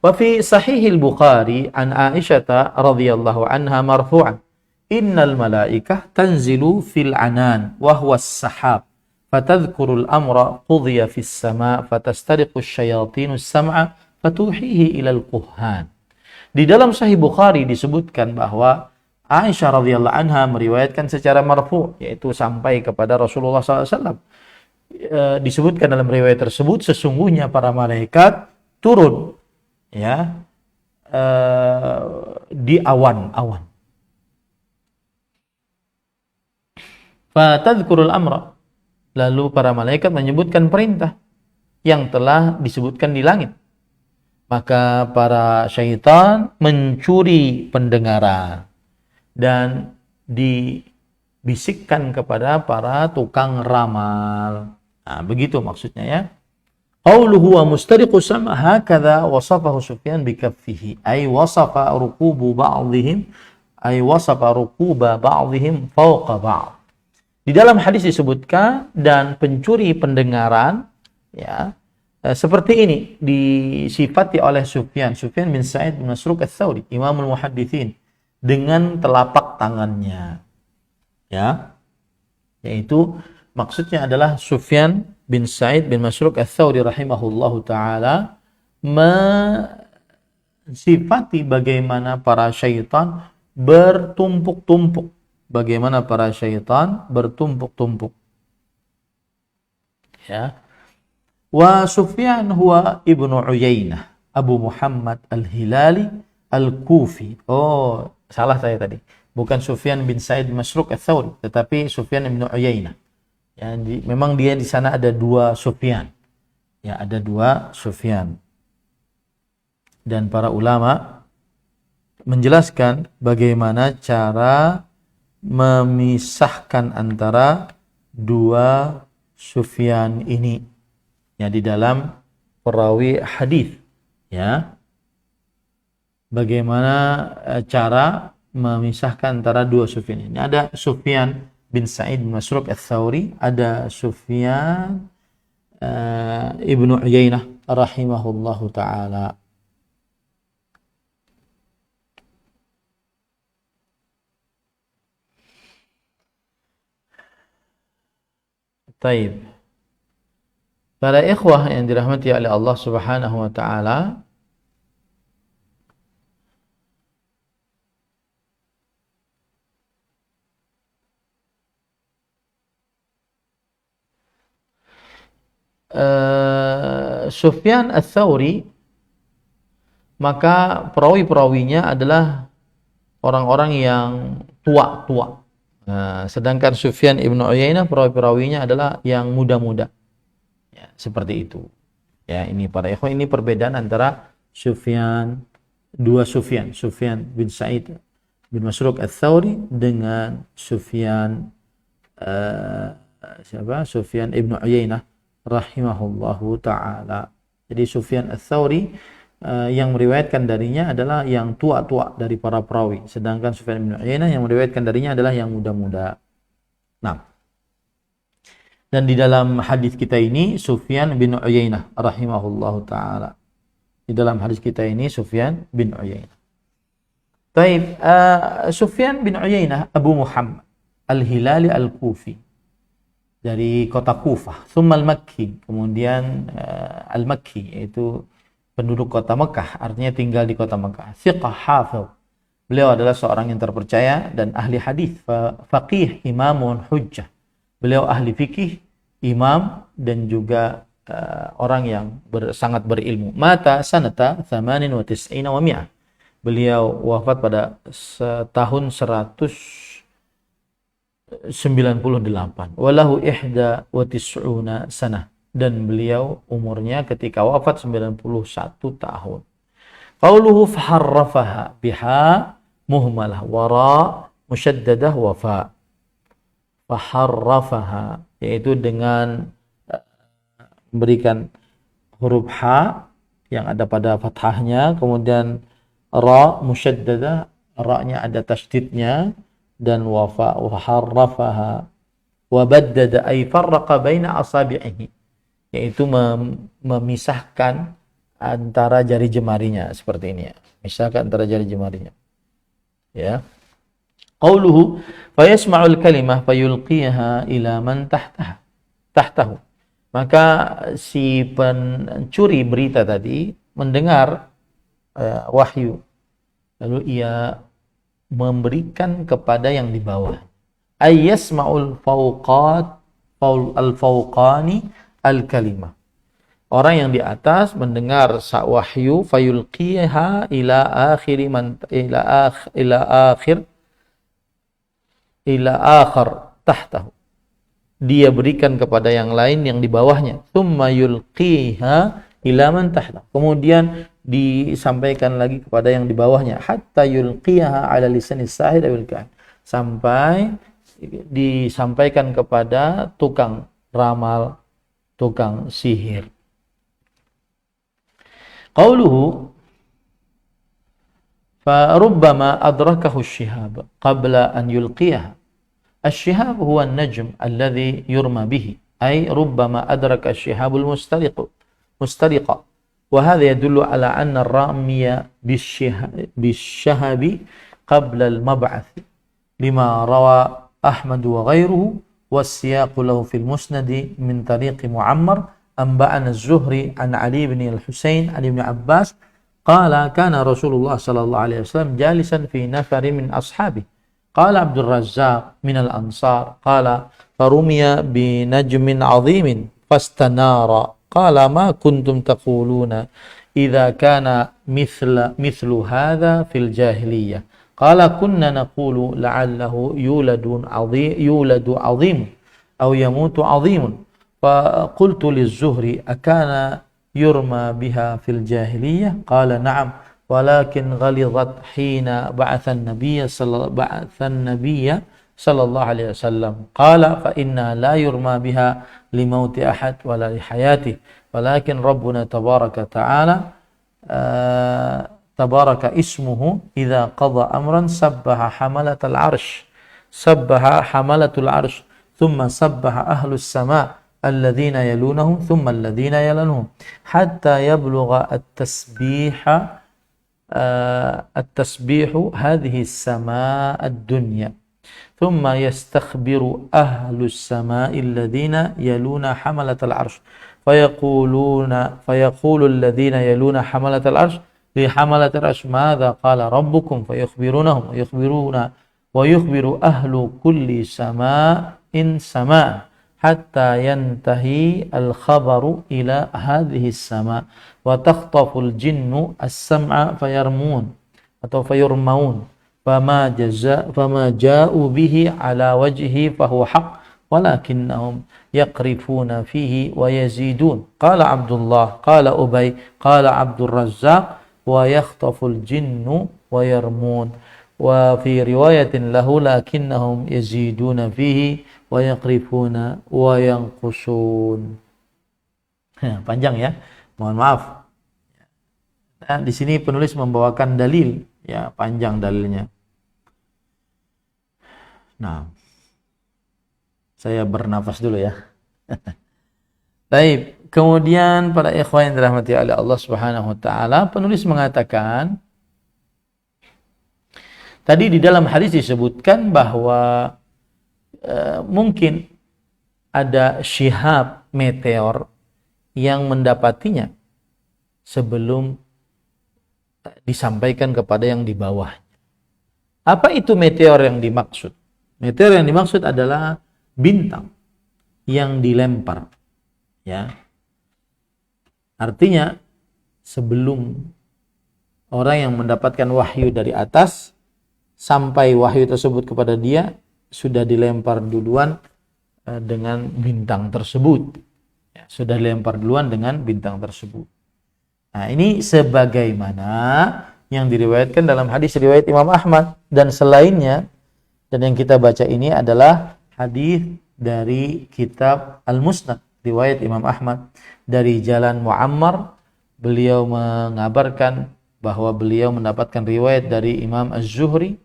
Wa fi sahihil Bukhari an Aisyah radhiyallahu anha marfu'an. Innal malaikah tanzilu fil anan wa huwa as-sahab. Fatadhkurul amra qudiya fis sama' fatastariqu asy-syayatinu as-sam'a fatuhihi ilal kuhan. Di dalam Sahih Bukhari disebutkan bahwa Aisyah radhiyallahu anha meriwayatkan secara marfu, yaitu sampai kepada Rasulullah SAW. Disebutkan dalam riwayat tersebut sesungguhnya para malaikat turun ya di awan-awan. Fatadhkurul amra, lalu para malaikat menyebutkan perintah yang telah disebutkan di langit. Maka para syaitan mencuri pendengaran dan dibisikkan kepada para tukang ramal. Nah, begitu maksudnya ya. Qauluhu wa mustariqu sam' hakadha wasafahu Sufyan bi kaffihi ay wasafa rukubu ba'dihim fawqa ba'd. Di dalam hadis disebutkan dan pencuri pendengaran ya seperti ini disifati oleh Sufyan bin Sa'id bin Masruq Ats-Tsauri, Imamul Muhadditsin, dengan telapak tangannya. Ya. Yaitu maksudnya adalah Sufyan bin Sa'id bin Masruq Ats-Tsauri rahimahullahu taala mensifati bagaimana para syaitan bertumpuk-tumpuk. Bagaimana para syaitan bertumpuk-tumpuk. Ya. Wa Sufyan huwa Ibnu Uyainah, Abu Muhammad Al-Hilali Al-Kufi. Oh, salah saya tadi. Bukan Sufyan bin Sa'id Masruq Ats-Tsauri, tetapi Sufyan bin Uyainah. Ya, memang dia di sana ada dua Sufyan. Ya, ada dua Sufyan. Dan para ulama menjelaskan bagaimana cara memisahkan antara dua Sufyan ini. Ya, di dalam perawi hadis ya, bagaimana cara memisahkan antara dua Sufyan ini. Ada Sufyan bin Sa'id bin Masruq Ats-Tsauri, ada Sufyan Ibnu Uyainah rahimahullahu taala. Taib. Para ikhwah yang dirahmati oleh Allah Subhanahu wa taala, Sufyan Ats-Tsauri, maka perawi-perawinya adalah orang-orang yang tua-tua. Sedangkan Sufyan ibn Uyainah perawi-perawinya adalah yang muda-muda. Ya, seperti itu. Ya, ini para ikhwan, ini perbedaan antara dua Sufyan, Sufyan bin Sa'id bin Masruq Ats-Tsauri dengan Sufyan Sufyan ibn Uyainah rahimahullahu ta'ala. Jadi Sufyan Ats-Tsauri yang meriwayatkan darinya adalah yang tua-tua dari para perawi, sedangkan Sufyan bin Uyainah yang meriwayatkan darinya adalah yang muda-muda. Nah, dan di dalam hadis kita ini Sufyan bin Uyainah rahimahullahu taala. Di dalam hadis kita ini Sufyan bin Uyainah. Baik, Sufyan bin Uyainah Abu Muhammad Al-Hilali Al-Kufi dari kota Kufah, thumma Al-Makki, kemudian Al-Makki, yaitu penduduk kota Mekah, artinya tinggal di kota Mekah. Thiqah hafidh. Beliau adalah seorang yang terpercaya dan ahli hadis, faqih, imamun hujjah. Beliau ahli fikih, imam, dan juga orang yang sangat berilmu. Mata sanata 98 wa 100. Beliau wafat pada tahun 198. Walahu ihda wa tis'una sanah. Dan beliau umurnya ketika wafat 91 tahun. Qauluhu faharrafaha biha muhmalah wara musyaddadah wafa. Faharrafaha, yaitu dengan memberikan huruf ha yang ada pada fathahnya, kemudian ra musyaddadah, ra-nya ada tasydidnya, dan wafa, waharrafaha wa baddada ay farraqa baina asabi'ihi, yaitu memisahkan antara jari jemarinya, seperti ini ya. Misahkan antara jari jemarinya. Ya. Qauluhu fayasma'ul kalimah fayulqiha ila man tahtahu. Maka si pencuri berita tadi mendengar wahyu, lalu ia memberikan kepada yang di bawah. Ayyasma'ul al-fawqani al-kalimah. Orang yang di atas mendengar wahyu, fayulqiha ila akhir tahtahu. Dia berikan kepada yang lain yang di bawahnya. Tsumma yulqiha ila man tahtahu. Kemudian disampaikan lagi kepada yang di bawahnya. Hatta yulqiha ala lisanis sahir awil kahin. Sampai disampaikan kepada tukang ramal, tukang sihir. Qauluhu farubbama adrakahu ash-shihab qabla an yulqiyaha. Ash-shihab huwa an-najm alladhi yurma bihi, ay rubbama adraka ash-shihab al-mustariqa. Wa hadha yadullu ala anna ar-ramiya bish-shahabi qabla al-mab'ath, lima rawa Ahmad wa ghayruhu was-siyaq lahu fil musnad min tariq Mu'ammar anba'ana az-Zuhri an Ali bin al-Husain an Ibn Abbas qala kana Rasulullah sallallahu alaihi wasallam jalisan fi nafarin min ashabi qala Abdul Razzaq min al-Ansar qala farumiya bi najmin 'azimin fastanara qala ma kuntum taquluna idza kana mithlu hadha fil jahiliyah qala kunna naqulu la'allahu yuladu 'azim aw yamutu 'azimun فقلت للزهري أكان يرمى بها في الجاهلية قال نعم ولكن غلظت حين بعث النبي صلى الله عليه وسلم قال فإنها لا يرمى بها لموت أحد ولا لحياته ولكن ربنا تبارك وتعالى تبارك اسمه إذا قضى أمرا سبح حملة العرش ثم سبح أهل السماء الذين يلونهم ثم الذين يلونهم حتى يبلغ التسبيح هذه السماء الدنيا ثم يستخبر أهل السماء الذين يلون حملة العرش فيقول الذين يلون حملة العرش لحملة العرش ماذا قال ربكم فيخبرونهم ويخبر أهل كل سماء hatta yantahi al-khabaru ila hadhihi as-sama wa takhtaful jinnu as-sam'a fayarmun atau fayurmaun fama ja'u bihi ala wajhi fahuwa haqq walakinnahum yaqrifuna fihi wa yazidun. Qala Abdullah, qala Ubay, qala Abdul Razzaq wa yakhtaful jinnu wa yarmun. Wa fi riwayatin lahu lakinnahum yaziduna fihi wa yaqrifuna wa yanqusun. Panjang ya. Mohon maaf. Nah, di sini penulis membawakan dalil, ya, panjang dalilnya. Nah, saya bernafas dulu ya. Baik, kemudian para ikhwan yang dirahmati oleh Allah Subhanahu wa taala, penulis mengatakan tadi di dalam hadis disebutkan bahwa mungkin ada syihab meteor yang mendapatinya sebelum disampaikan kepada yang di bawahnya. Apa itu meteor yang dimaksud? Meteor yang dimaksud adalah bintang yang dilempar, ya. Artinya sebelum orang yang mendapatkan wahyu dari atas sampai wahyu tersebut kepada dia, sudah dilempar duluan dengan bintang tersebut, ya, sudah dilempar duluan dengan bintang tersebut. Nah, ini sebagaimana yang diriwayatkan dalam hadis riwayat Imam Ahmad dan selainnya. Dan yang kita baca ini adalah hadis dari kitab Al-Musnad, riwayat Imam Ahmad dari jalan Muammar. Beliau mengabarkan bahwa beliau mendapatkan riwayat dari Imam Az-Zuhri.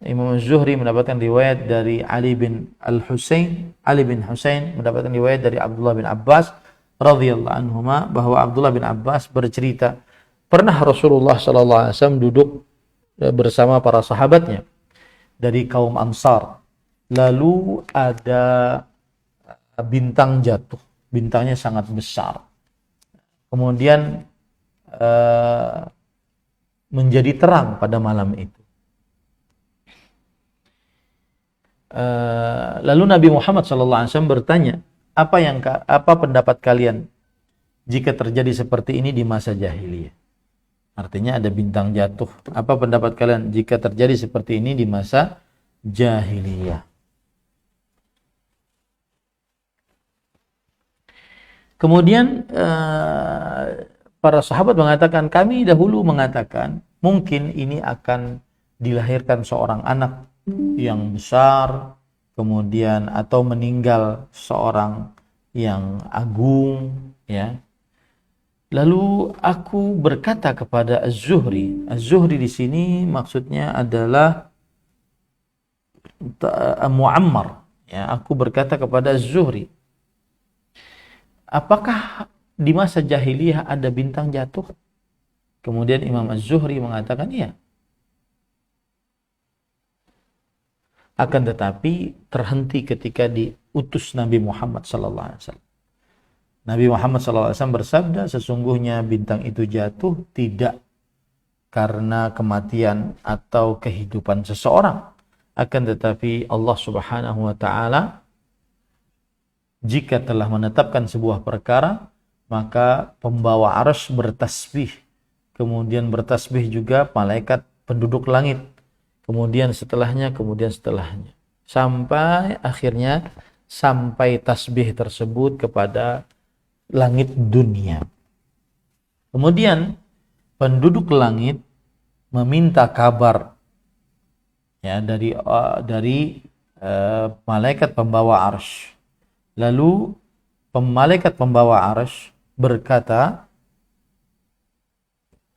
Imam Az-Zuhri mendapatkan riwayat dari Ali bin Husain mendapatkan riwayat dari Abdullah bin Abbas radhiyallahu anhuma, bahwa Abdullah bin Abbas bercerita pernah Rasulullah sallallahu alaihi wasallam duduk bersama para sahabatnya dari kaum Ansar. Lalu ada bintang jatuh. Bintangnya sangat besar. Kemudian menjadi terang pada malam itu. Lalu Nabi Muhammad SAW bertanya, apa pendapat kalian jika terjadi seperti ini di masa jahiliyah? Artinya ada bintang jatuh. Apa pendapat kalian jika terjadi seperti ini di masa jahiliyah? Kemudian para sahabat mengatakan, kami dahulu mengatakan mungkin ini akan dilahirkan seorang anak yang besar, kemudian atau meninggal seorang yang agung, ya. Lalu aku berkata kepada Az-Zuhri. Az-Zuhri di sini maksudnya adalah Muammar. Ya, aku berkata kepada Az-Zuhri, apakah di masa jahiliyah ada bintang jatuh? Kemudian Imam Az-Zuhri mengatakan iya. Akan tetapi terhenti ketika diutus Nabi Muhammad SAW. Nabi Muhammad SAW bersabda, sesungguhnya bintang itu jatuh tidak karena kematian atau kehidupan seseorang. Akan tetapi Allah Subhanahu wa ta'ala jika telah menetapkan sebuah perkara, maka pembawa arsy bertasbih. Kemudian bertasbih juga malaikat penduduk langit. Kemudian setelahnya. Sampai akhirnya sampai tasbih tersebut kepada langit dunia. Kemudian penduduk langit meminta kabar, ya, dari malaikat pembawa arsy. Lalu malaikat pembawa arsy berkata,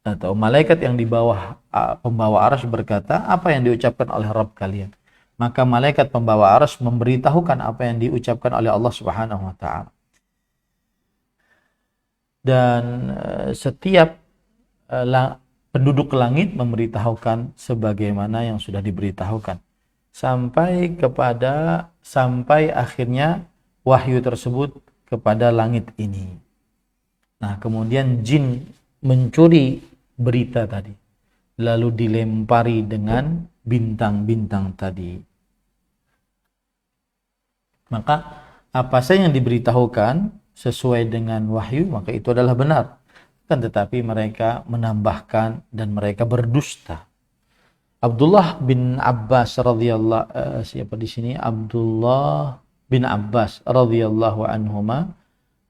atau malaikat yang di bawah pembawa arsy berkata, apa yang diucapkan oleh Rabb kalian? Maka malaikat pembawa arsy memberitahukan apa yang diucapkan oleh Allah Subhanahu wa ta'ala. Dan setiap penduduk langit memberitahukan sebagaimana yang sudah diberitahukan. Sampai akhirnya wahyu tersebut kepada langit ini. Nah, kemudian jin mencuri berita tadi, lalu dilempari dengan bintang-bintang tadi. Maka apa saja yang diberitahukan sesuai dengan wahyu, maka itu adalah benar. Kan tetapi mereka menambahkan dan mereka berdusta. Abdullah bin Abbas radhiyallahu siapa di sini? Abdullah bin Abbas radhiyallahu anhuma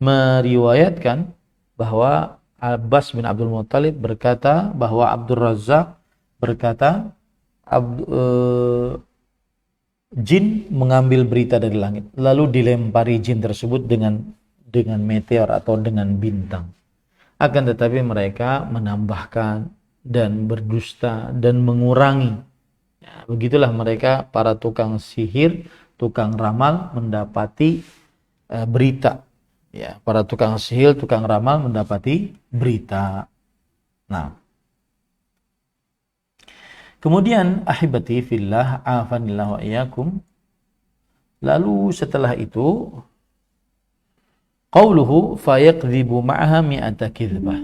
meriwayatkan bahwa Abbas bin Abdul Muttalib berkata bahwa Abdul Razzaq berkata jin mengambil berita dari langit lalu dilempari jin tersebut dengan meteor atau dengan bintang. Akan tetapi mereka menambahkan dan berdusta dan mengurangi. Ya, begitulah mereka para tukang sihir, tukang ramal mendapati berita. Ya, para tukang sihir, tukang ramal mendapati berita. Nah, kemudian ahibati fillah afanillahu wa iyyakum. Lalu setelah itu qauluhu fayakdzibu ma'aha mi'ata kizbah.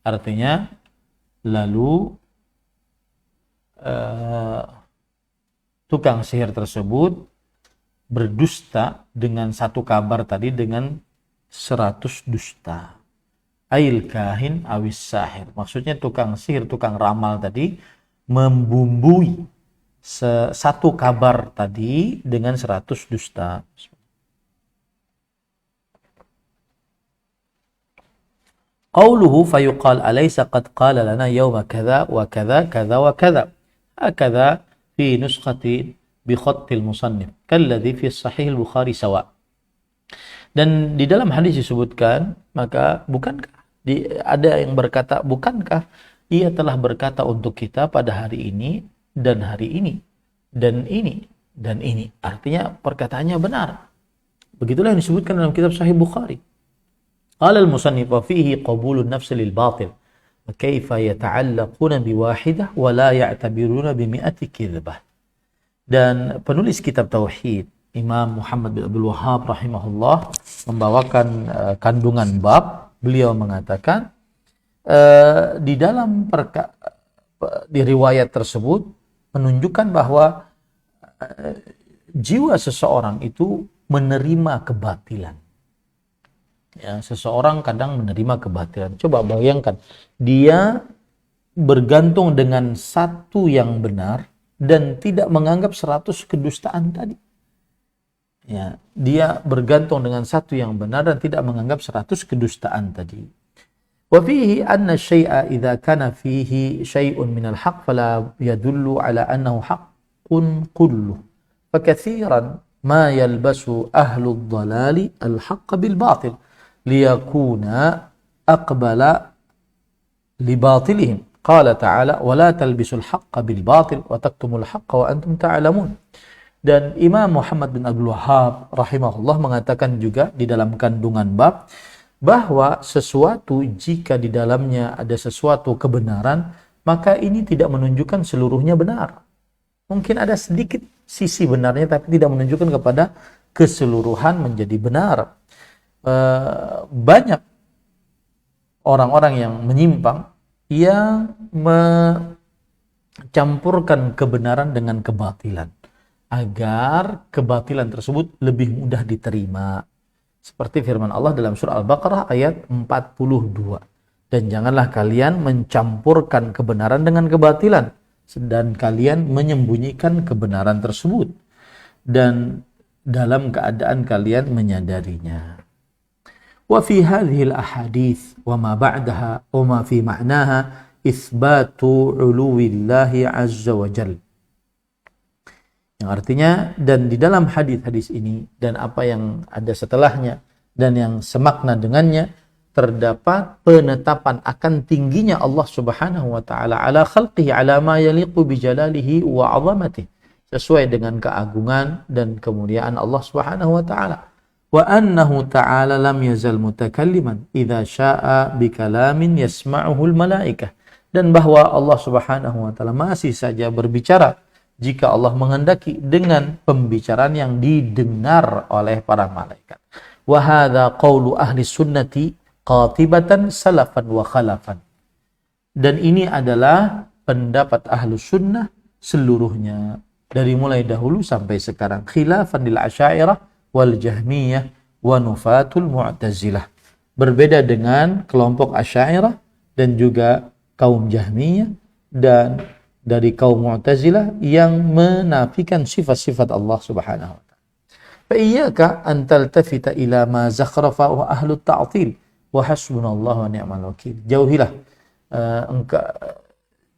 Artinya lalu tukang sihir tersebut berdusta dengan satu kabar tadi dengan 100 dusta. Ail kahin awis sahir. Maksudnya tukang sihir, tukang ramal tadi membumbui satu kabar tadi dengan 100 dusta. Qauluhu fayuqal alaysa qad qala lana yawma kadza wa kadza kadza wa kadza. Hakadha fi nuskhati bi khattil musannif kalladhi fi sahih al-Bukhari sawa. Dan di dalam hadis disebutkan, maka bukankah ada yang berkata, bukankah ia telah berkata untuk kita pada hari ini dan hari ini dan ini dan ini. Artinya perkataannya benar. Begitulah yang disebutkan dalam kitab Sahih Bukhari. قال المصنف فيه قبول النفس للباطل وكيف يتعلقون بواحدة ولا يعتبرون بمئة كذبة. Dan penulis kitab Tauhid Imam Muhammad bin Abdul Wahhab rahimahullah membawakan kandungan bab. Beliau mengatakan di dalam di riwayat tersebut menunjukkan bahwa jiwa seseorang itu menerima kebatilan. Ya, seseorang kadang menerima kebatilan. Coba bayangkan, dia bergantung dengan satu yang benar dan tidak menganggap 100 kedustaan tadi. Ya, dia bergantung dengan satu yang benar dan tidak menganggap 100 kedustaan tadi. Wa fihi anna syai'a idza kana fihi syai'un minal haqq fala yadullu ala annahu haqqun kullu. Fa katsiran ma yalbasu ahlud dhalali al-haqq bil batil liyakuna aqbala libatilihim. Qala ta'ala wa la talbisul haqqa bil batil wa taktumul haqqa wa antum ta'lamun. Dan Imam Muhammad bin Abdul Wahhab rahimahullah mengatakan juga di dalam kandungan bab bahwa sesuatu jika di dalamnya ada sesuatu kebenaran, maka ini tidak menunjukkan seluruhnya benar. Mungkin ada sedikit sisi benarnya tapi tidak menunjukkan kepada keseluruhan menjadi benar. Banyak orang-orang yang menyimpang yang mencampurkan kebenaran dengan kebatilan agar kebatilan tersebut lebih mudah diterima, seperti firman Allah dalam surah Al-Baqarah ayat 42, dan janganlah kalian mencampurkan kebenaran dengan kebatilan dan kalian menyembunyikan kebenaran tersebut dan dalam keadaan kalian menyadarinya. وفي هذه الأحاديث وما بعدها وما في معناها إثبات علو الله عز وجل. Yang artinya, dan di dalam hadis-hadis ini dan apa yang ada setelahnya dan yang semakna dengannya terdapat penetapan akan tingginya Allah Subhanahu wa taala ala khalqihi ala ma yaliqu bi jalalihi wa 'azamatihi, sesuai dengan keagungan dan kemuliaan Allah Subhanahu wa taala. Wa annahu ta'ala lam yazal mutakalliman idza syaa'a bi kalamin yasma'uhu al-malaikah, dan bahwa Allah Subhanahu wa taala masih saja berbicara jika Allah menghendaki dengan pembicaraan yang didengar oleh para malaikat. Wa hadza qaulu ahli sunnati qatibatan salafan wa khalafan. Dan ini adalah pendapat ahlu sunnah seluruhnya dari mulai dahulu sampai sekarang, khilafan lil asy'ariyah wal Jahmiyah wa nufatul Mu'tazilah. Berbeda dengan kelompok Asy'ariyah dan juga kaum Jahmiyah dan dari kaum Mu'tazilah yang menafikan sifat-sifat Allah Subhanahu wa taala. Fa iyyaka an taltafita ila ma zakhrafa wa ahlu ta'til wa hasbunallahu wa ni'mal wakil. Jauhilah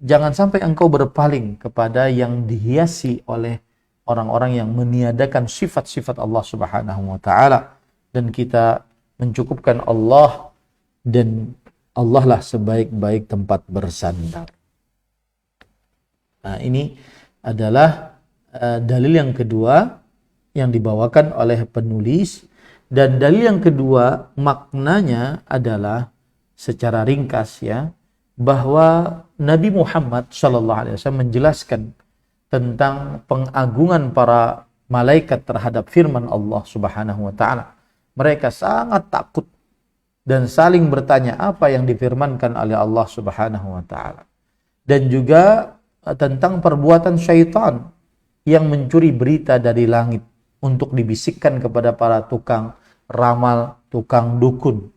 jangan sampai engkau berpaling kepada yang dihiasi oleh orang-orang yang meniadakan sifat-sifat Allah Subhanahu wa taala, dan kita mencukupkan Allah, dan Allah lah sebaik-baik tempat bersandar. Nah, ini adalah dalil yang kedua yang dibawakan oleh penulis, dan dalil yang kedua maknanya adalah secara ringkas ya, bahwa Nabi Muhammad SAW menjelaskan tentang pengagungan para malaikat terhadap firman Allah Subhanahu wa taala. Mereka sangat takut dan saling bertanya apa yang difirmankan oleh Allah Subhanahu wa taala. Dan juga tentang perbuatan syaitan yang mencuri berita dari langit untuk dibisikkan kepada para tukang ramal, tukang dukun,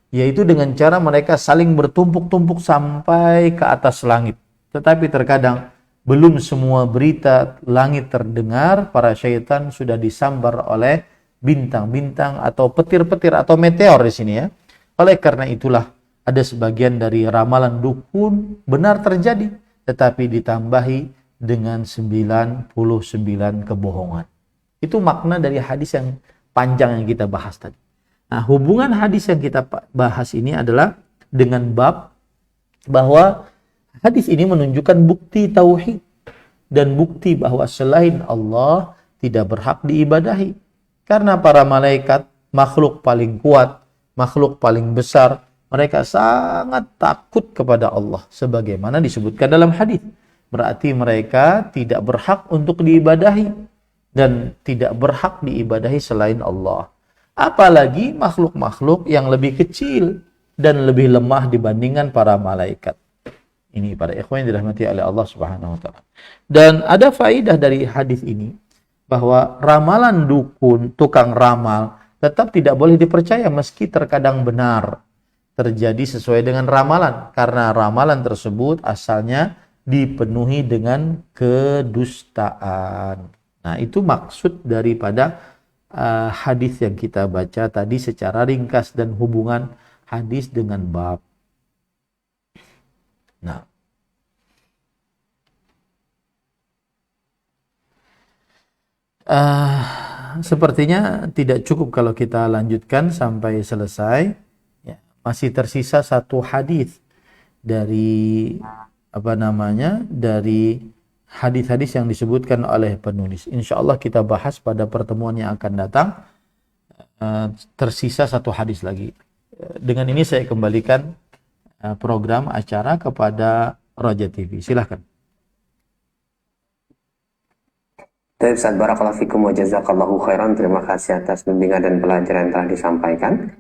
yaitu dengan cara mereka saling bertumpuk-tumpuk sampai ke atas langit. Tetapi terkadang belum semua berita langit terdengar, para syaitan sudah disambar oleh bintang-bintang atau petir-petir atau meteor di sini ya. Oleh karena itulah ada sebagian dari ramalan dukun benar terjadi, tetapi ditambahi dengan 99 kebohongan. Itu makna dari hadis yang panjang yang kita bahas tadi. Nah, hubungan hadis yang kita bahas ini adalah dengan bab bahwa hadis ini menunjukkan bukti tauhid dan bukti bahwa selain Allah tidak berhak diibadahi. Karena para malaikat, makhluk paling kuat, makhluk paling besar, mereka sangat takut kepada Allah sebagaimana disebutkan dalam hadis. Berarti mereka tidak berhak untuk diibadahi dan tidak berhak diibadahi selain Allah. Apalagi makhluk-makhluk yang lebih kecil dan lebih lemah dibandingkan para malaikat. Ini para ikhwan yang dirahmati oleh Allah Subhanahu wa taala. Dan ada faidah dari hadis ini bahwa ramalan dukun, tukang ramal tetap tidak boleh dipercaya meski terkadang benar terjadi sesuai dengan ramalan, karena ramalan tersebut asalnya dipenuhi dengan kedustaan. Nah, itu maksud daripada hadis yang kita baca tadi secara ringkas dan hubungan hadis dengan bab. Nah, sepertinya tidak cukup kalau kita lanjutkan sampai selesai. Ya, masih tersisa satu hadis dari dari hadis-hadis yang disebutkan oleh penulis. Insya Allah kita bahas pada pertemuan yang akan datang. Tersisa satu hadis lagi. Dengan ini saya kembalikan program acara kepada Roja TV. Silahkan. Baik, Ustaz, barakallahu fikum wa jazakallahu khairan. Terima kasih atas bimbingan dan pelajaran yang telah disampaikan.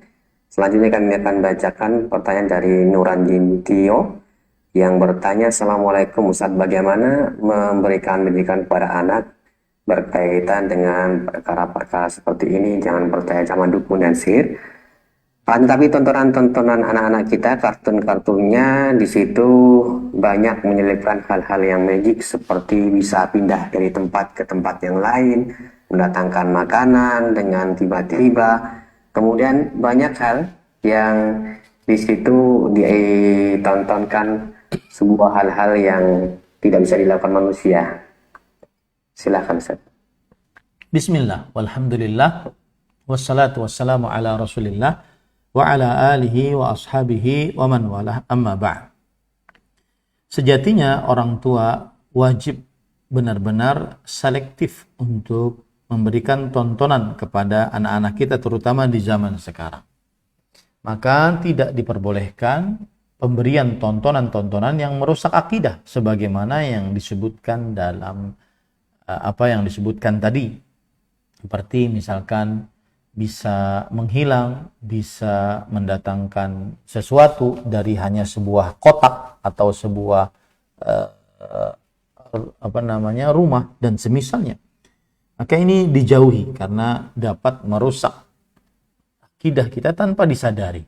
Selanjutnya kami akan bacakan pertanyaan dari Nuranjin Tio yang bertanya, Assalamualaikum Ustaz, bagaimana memberikan pendidikan kepada anak berkaitan dengan perkara-perkara seperti ini? Jangan percaya zaman dukun dan sihir. Tapi tontonan-tontonan anak-anak kita, kartun-kartunnya di situ banyak menyelipkan hal-hal yang magic, seperti bisa pindah dari tempat ke tempat yang lain, mendatangkan makanan dengan tiba-tiba. Kemudian banyak hal yang di situ ditontonkan sebuah hal-hal yang tidak bisa dilakukan manusia. Silakan, Ustaz. Bismillah, walhamdulillah, wassalatu wassalamu ala rasulillah wa ala alihi wa ashabihi wa man walah, amma ba'd. Sejatinya orang tua wajib benar-benar selektif untuk memberikan tontonan kepada anak-anak kita, terutama di zaman sekarang. Maka tidak diperbolehkan pemberian tontonan-tontonan yang merusak akidah sebagaimana yang disebutkan dalam apa yang disebutkan tadi, seperti misalkan bisa menghilang, bisa mendatangkan sesuatu dari hanya sebuah kotak atau sebuah rumah dan semisalnya. Maka ini dijauhi karena dapat merusak akidah kita tanpa disadari.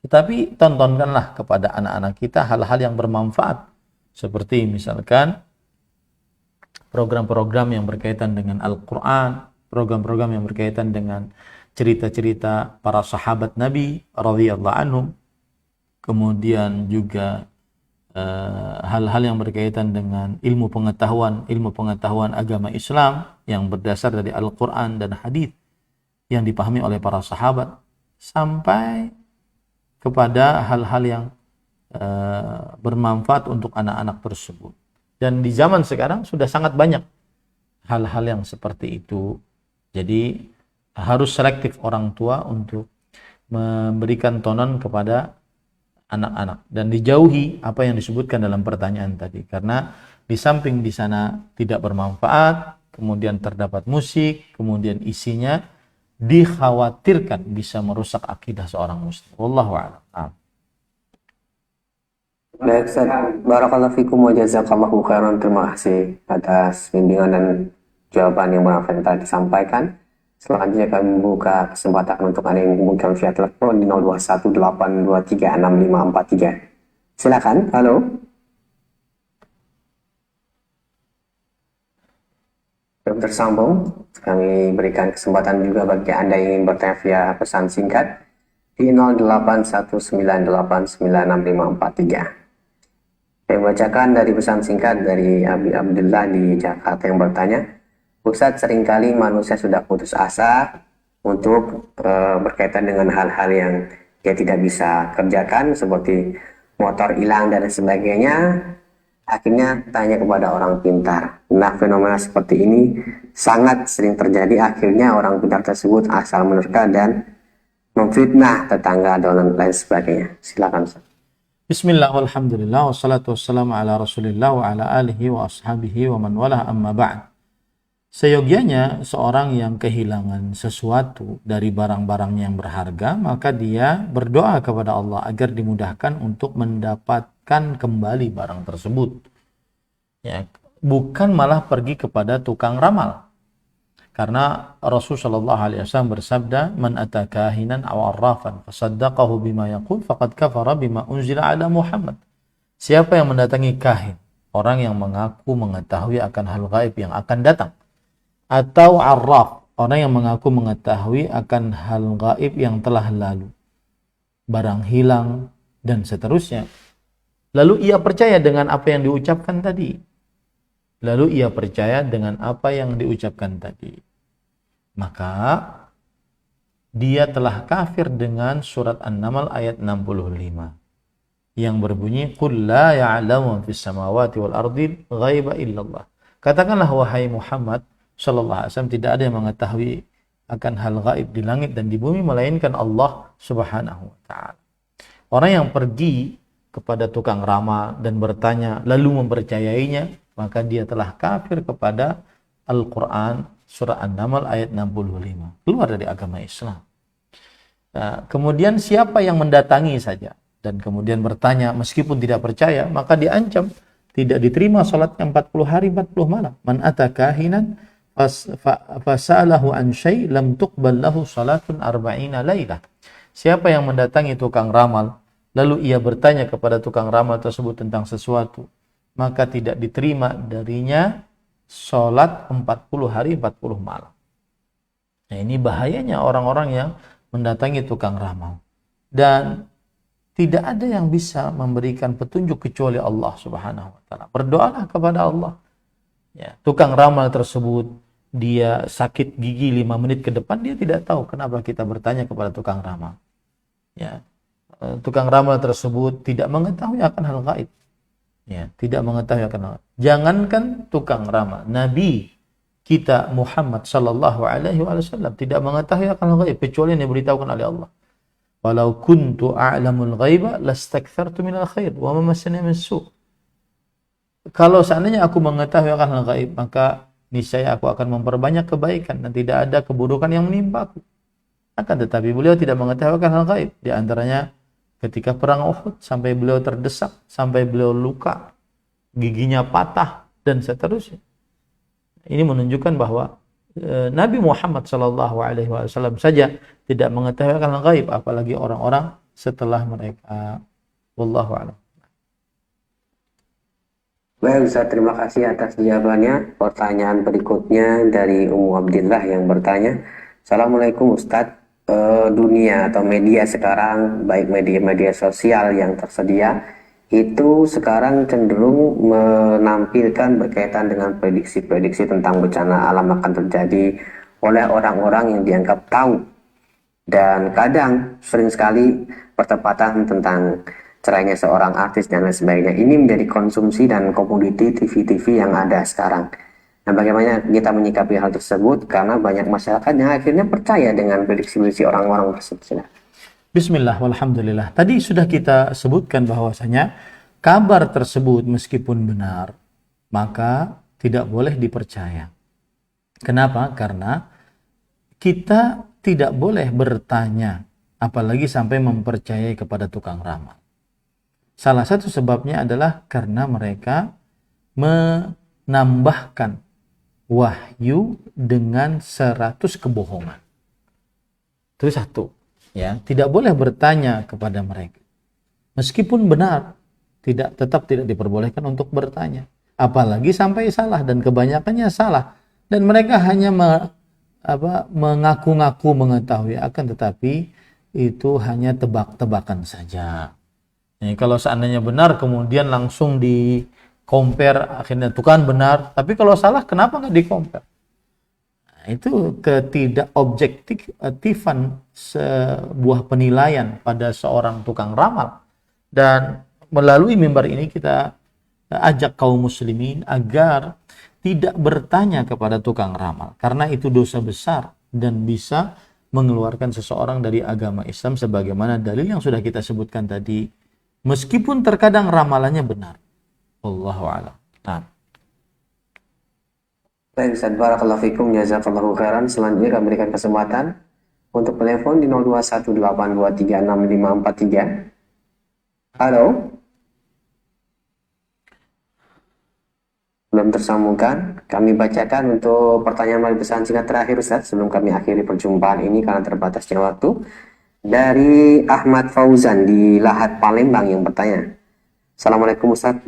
Tetapi tontonkanlah kepada anak-anak kita hal-hal yang bermanfaat. Seperti misalkan program-program yang berkaitan dengan Al-Quran, program-program yang berkaitan dengan cerita-cerita para sahabat Nabi radhiyallahu anhum, kemudian juga hal-hal yang berkaitan dengan ilmu pengetahuan agama Islam yang berdasar dari Al-Quran dan hadis yang dipahami oleh para sahabat, sampai kepada hal-hal yang bermanfaat untuk anak-anak tersebut. Dan di zaman sekarang sudah sangat banyak hal-hal yang seperti itu. Jadi harus selektif orang tua untuk memberikan tonton kepada anak-anak dan dijauhi apa yang disebutkan dalam pertanyaan tadi, karena di samping di sana tidak bermanfaat, kemudian terdapat musik, kemudian isinya dikhawatirkan bisa merusak akidah seorang muslim. Wallahu a'lam. Baik, Ustaz. Barakallahu fikum wa jazakallahu khairan. Terima kasih atas bimbingan dan jawaban yang telah disampaikan. Selanjutnya kami membuka kesempatan untuk Anda yang menghubungkan via telepon di 0218236543. Silakan. Halo. Belum tersambung. Kami berikan kesempatan juga bagi Anda yang ingin bertanya via pesan singkat di 0819896543. Saya bacakan dari pesan singkat dari Abi Abdullah di Jakarta yang bertanya, Ustadz, seringkali manusia sudah putus asa untuk berkaitan dengan hal-hal yang dia tidak bisa kerjakan, seperti motor hilang dan sebagainya. Akhirnya tanya kepada orang pintar. Nah, fenomena seperti ini sangat sering terjadi. Akhirnya orang pintar tersebut asal menerka dan memfitnah tetangga dan lain sebagainya. Silakan, Ustaz. Bismillah, walhamdulillah, wassalatu wassalamu ala rasulillah wa ala alihi wa ashabihi wa man wala, amma ba'd. Seyogianya seorang yang kehilangan sesuatu dari barang-barang yang berharga, maka dia berdoa kepada Allah agar dimudahkan untuk mendapatkan kembali barang tersebut. Ya, bukan malah pergi kepada tukang ramal. Karena Rasulullah SAW bersabda, "Man ata kahinan aw arrafan fasaddaqahu bima yaqul faqad kafara bima unzila ala Muhammad." Siapa yang mendatangi kahin, orang yang mengaku mengetahui akan hal gaib yang akan datang, atau arraf, orang yang mengaku mengetahui akan hal gaib yang telah lalu, barang hilang dan seterusnya, lalu ia percaya dengan apa yang diucapkan tadi, maka dia telah kafir dengan surat An-Naml ayat 65 yang berbunyi, "Qul la ya'lamu fis samawati wal ardi ghaiba illallah." Katakanlah wahai Muhammad sallallahu alaihi wasallam, tidak ada yang mengetahui akan hal gaib di langit dan di bumi melainkan Allah Subhanahu wa taala. Orang yang pergi kepada tukang ramal dan bertanya lalu mempercayainya, maka dia telah kafir kepada Al-Qur'an surah An-Naml ayat 65, keluar dari agama Islam. Nah, kemudian siapa yang mendatangi saja dan kemudian bertanya meskipun tidak percaya, maka diancam tidak diterima salatnya 40 hari 40 malam. Man ata kahinan fasalahu an syai' lam tuqbal lahu salatun arba'ina lailah. Siapa yang mendatangi tukang ramal lalu ia bertanya kepada tukang ramal tersebut tentang sesuatu, maka tidak diterima darinya salat 40 hari 40 malam. Nah, ini bahayanya orang-orang yang mendatangi tukang ramal, dan tidak ada yang bisa memberikan petunjuk kecuali Allah Subhanahu wa taala. Berdoalah kepada Allah. Ya, tukang ramal tersebut dia sakit gigi 5 menit ke depan, dia tidak tahu kenapa kita bertanya kepada tukang ramal. Ya, tukang ramal tersebut tidak mengetahui akan hal gaib. Ya, tidak mengetahui akan hal gaib. Jangankan tukang ramal, Nabi kita Muhammad sallallahu alaihi wasallam tidak mengetahui akan hal gaib kecuali yang diberitahukan oleh Allah. Walau kuntu a'lamul ghaiba lastakthartu minal khair wa ma massani min su'. Kalau seandainya aku mengetahui akan hal gaib, maka niscaya aku akan memperbanyak kebaikan dan tidak ada keburukan yang menimpa aku. Akan tetapi beliau tidak mengetahui akan hal gaib. Di antaranya ketika perang Uhud, sampai beliau terdesak, sampai beliau luka, giginya patah dan seterusnya. Ini menunjukkan bahwa Nabi Muhammad SAW saja tidak mengetahui akan gaib, apalagi orang-orang setelah mereka. Wallahu a'lam. Baik Ustaz, terima kasih atas jawabannya. Pertanyaan berikutnya dari Ummu Abdillah yang bertanya, Assalamualaikum Ustaz. Dunia atau media sekarang, baik media-media sosial yang tersedia, itu sekarang cenderung menampilkan berkaitan dengan prediksi-prediksi tentang bencana alam akan terjadi oleh orang-orang yang dianggap tahu. Dan kadang sering sekali bertepatan tentang cerainya seorang artis dan lain sebagainya. Ini menjadi konsumsi dan komoditi TV-TV yang ada sekarang. Nah, bagaimana kita menyikapi hal tersebut? Karena banyak masyarakat yang akhirnya percaya dengan prediksi-prediksi orang-orang tersebut. Bismillah, walhamdulillah. Tadi sudah kita sebutkan bahwasanya kabar tersebut meskipun benar, maka tidak boleh dipercaya. Kenapa? Karena kita tidak boleh bertanya, apalagi sampai mempercayai kepada tukang ramal. Salah satu sebabnya adalah karena mereka menambahkan wahyu dengan 100 kebohongan. Itu satu, ya. Tidak boleh bertanya kepada mereka. Meskipun benar, tetap tidak diperbolehkan untuk bertanya. Apalagi sampai salah, dan kebanyakannya salah. Dan mereka hanya mengaku-ngaku mengetahui, akan tetapi itu hanya tebak-tebakan saja. Nah, kalau seandainya benar kemudian langsung compare, akhirnya itu kan benar, tapi kalau salah kenapa nggak di-compare? Nah, itu ketidakobjektifan sebuah penilaian pada seorang tukang ramal. Dan melalui mimbar ini kita ajak kaum muslimin agar tidak bertanya kepada tukang ramal, karena itu dosa besar dan bisa mengeluarkan seseorang dari agama Islam, sebagaimana dalil yang sudah kita sebutkan tadi, meskipun terkadang ramalannya benar. Wallahu a'lam. Nah. Baik Ustaz, barakallahu fikum, jazakallahu khairan. Selanjutnya kami berikan kesempatan untuk telepon di 0218236543. Halo. Belum tersambungkan. Kami bacakan untuk pertanyaan melalui pesan singkat terakhir Ustaz, sebelum kami akhiri perjumpaan ini karena terbatasnya waktu. Dari Ahmad Fauzan di Lahat Palembang yang bertanya, Assalamualaikum Ustaz,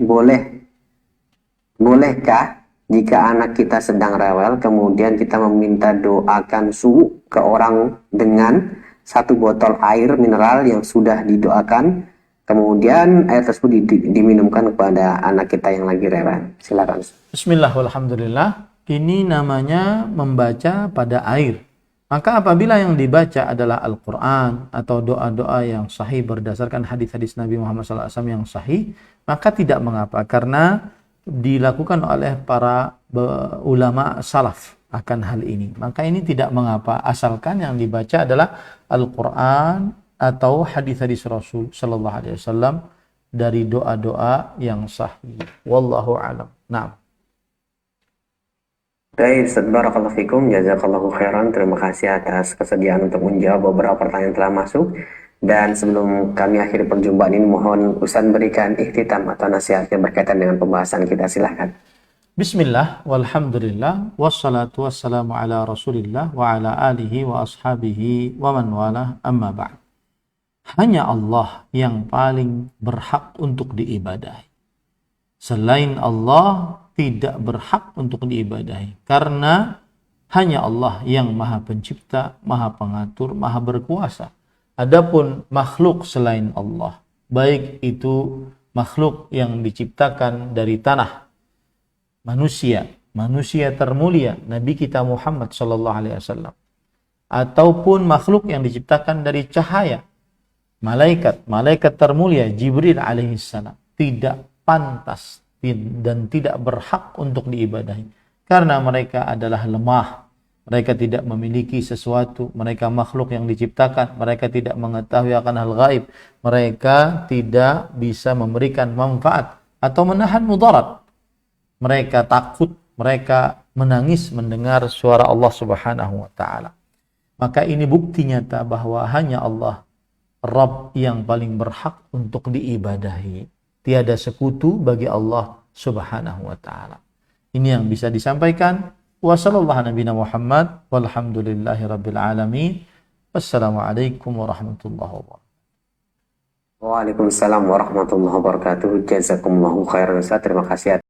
bolehkah jika anak kita sedang rewel kemudian kita meminta doakan suhu ke orang dengan 1 botol air mineral yang sudah didoakan, kemudian air tersebut diminumkan kepada anak kita yang lagi rewel? Silakan. Bismillah, walhamdulillah. Ini namanya membaca pada air. Maka apabila yang dibaca adalah Al-Quran atau doa-doa yang sahih berdasarkan hadis-hadis Nabi Muhammad SAW yang sahih, maka tidak mengapa, karena dilakukan oleh para ulama salaf akan hal ini. Maka ini tidak mengapa, asalkan yang dibaca adalah Al-Quran atau hadis-hadis Rasul SAW dari doa-doa yang sahih. Wallahu a'lam. Nah. Baik, Ustaz, barakallahu fikum, jazakallahu khairan. Terima kasih atas kesediaan untuk menjawab beberapa pertanyaan yang telah masuk. Dan sebelum kami akhiri perjumpaan ini, mohon Ustaz berikan ikhtitam atau nasihatnya berkaitan dengan pembahasan kita. Silahkan. Bismillah, walhamdulillah, wassalatu wassalamu ala rasulillah wa ala alihi wa ashabihi wa man wala, amma ba'd. Hanya Allah yang paling berhak untuk diibadahi. Selain Allah tidak berhak untuk diibadahi, karena hanya Allah yang Maha Pencipta, Maha Pengatur, Maha Berkuasa. Adapun makhluk selain Allah, baik itu makhluk yang diciptakan dari tanah, manusia termulia Nabi kita Muhammad SAW, ataupun makhluk yang diciptakan dari cahaya, malaikat termulia Jibril alaihissalam, tidak pantas dan tidak berhak untuk diibadahi, karena mereka adalah lemah, mereka tidak memiliki sesuatu, mereka makhluk yang diciptakan, mereka tidak mengetahui akan hal gaib, mereka tidak bisa memberikan manfaat atau menahan mudarat, mereka takut, mereka menangis mendengar suara Allah Subhanahu wa taala. Maka ini bukti nyata bahwa hanya Allah Rabb yang paling berhak untuk diibadahi. Tiada sekutu bagi Allah Subhanahu wa ta'ala. Ini yang bisa disampaikan. Wa sallallahu ala nabiyina Muhammad walhamdulillahi rabbil alamin. Wassalamualaikum warahmatullahi wabarakatuh. Waalaikumsalam warahmatullahi wabarakatuh. Jazakumullahu khairan Ustaz. Terima kasih.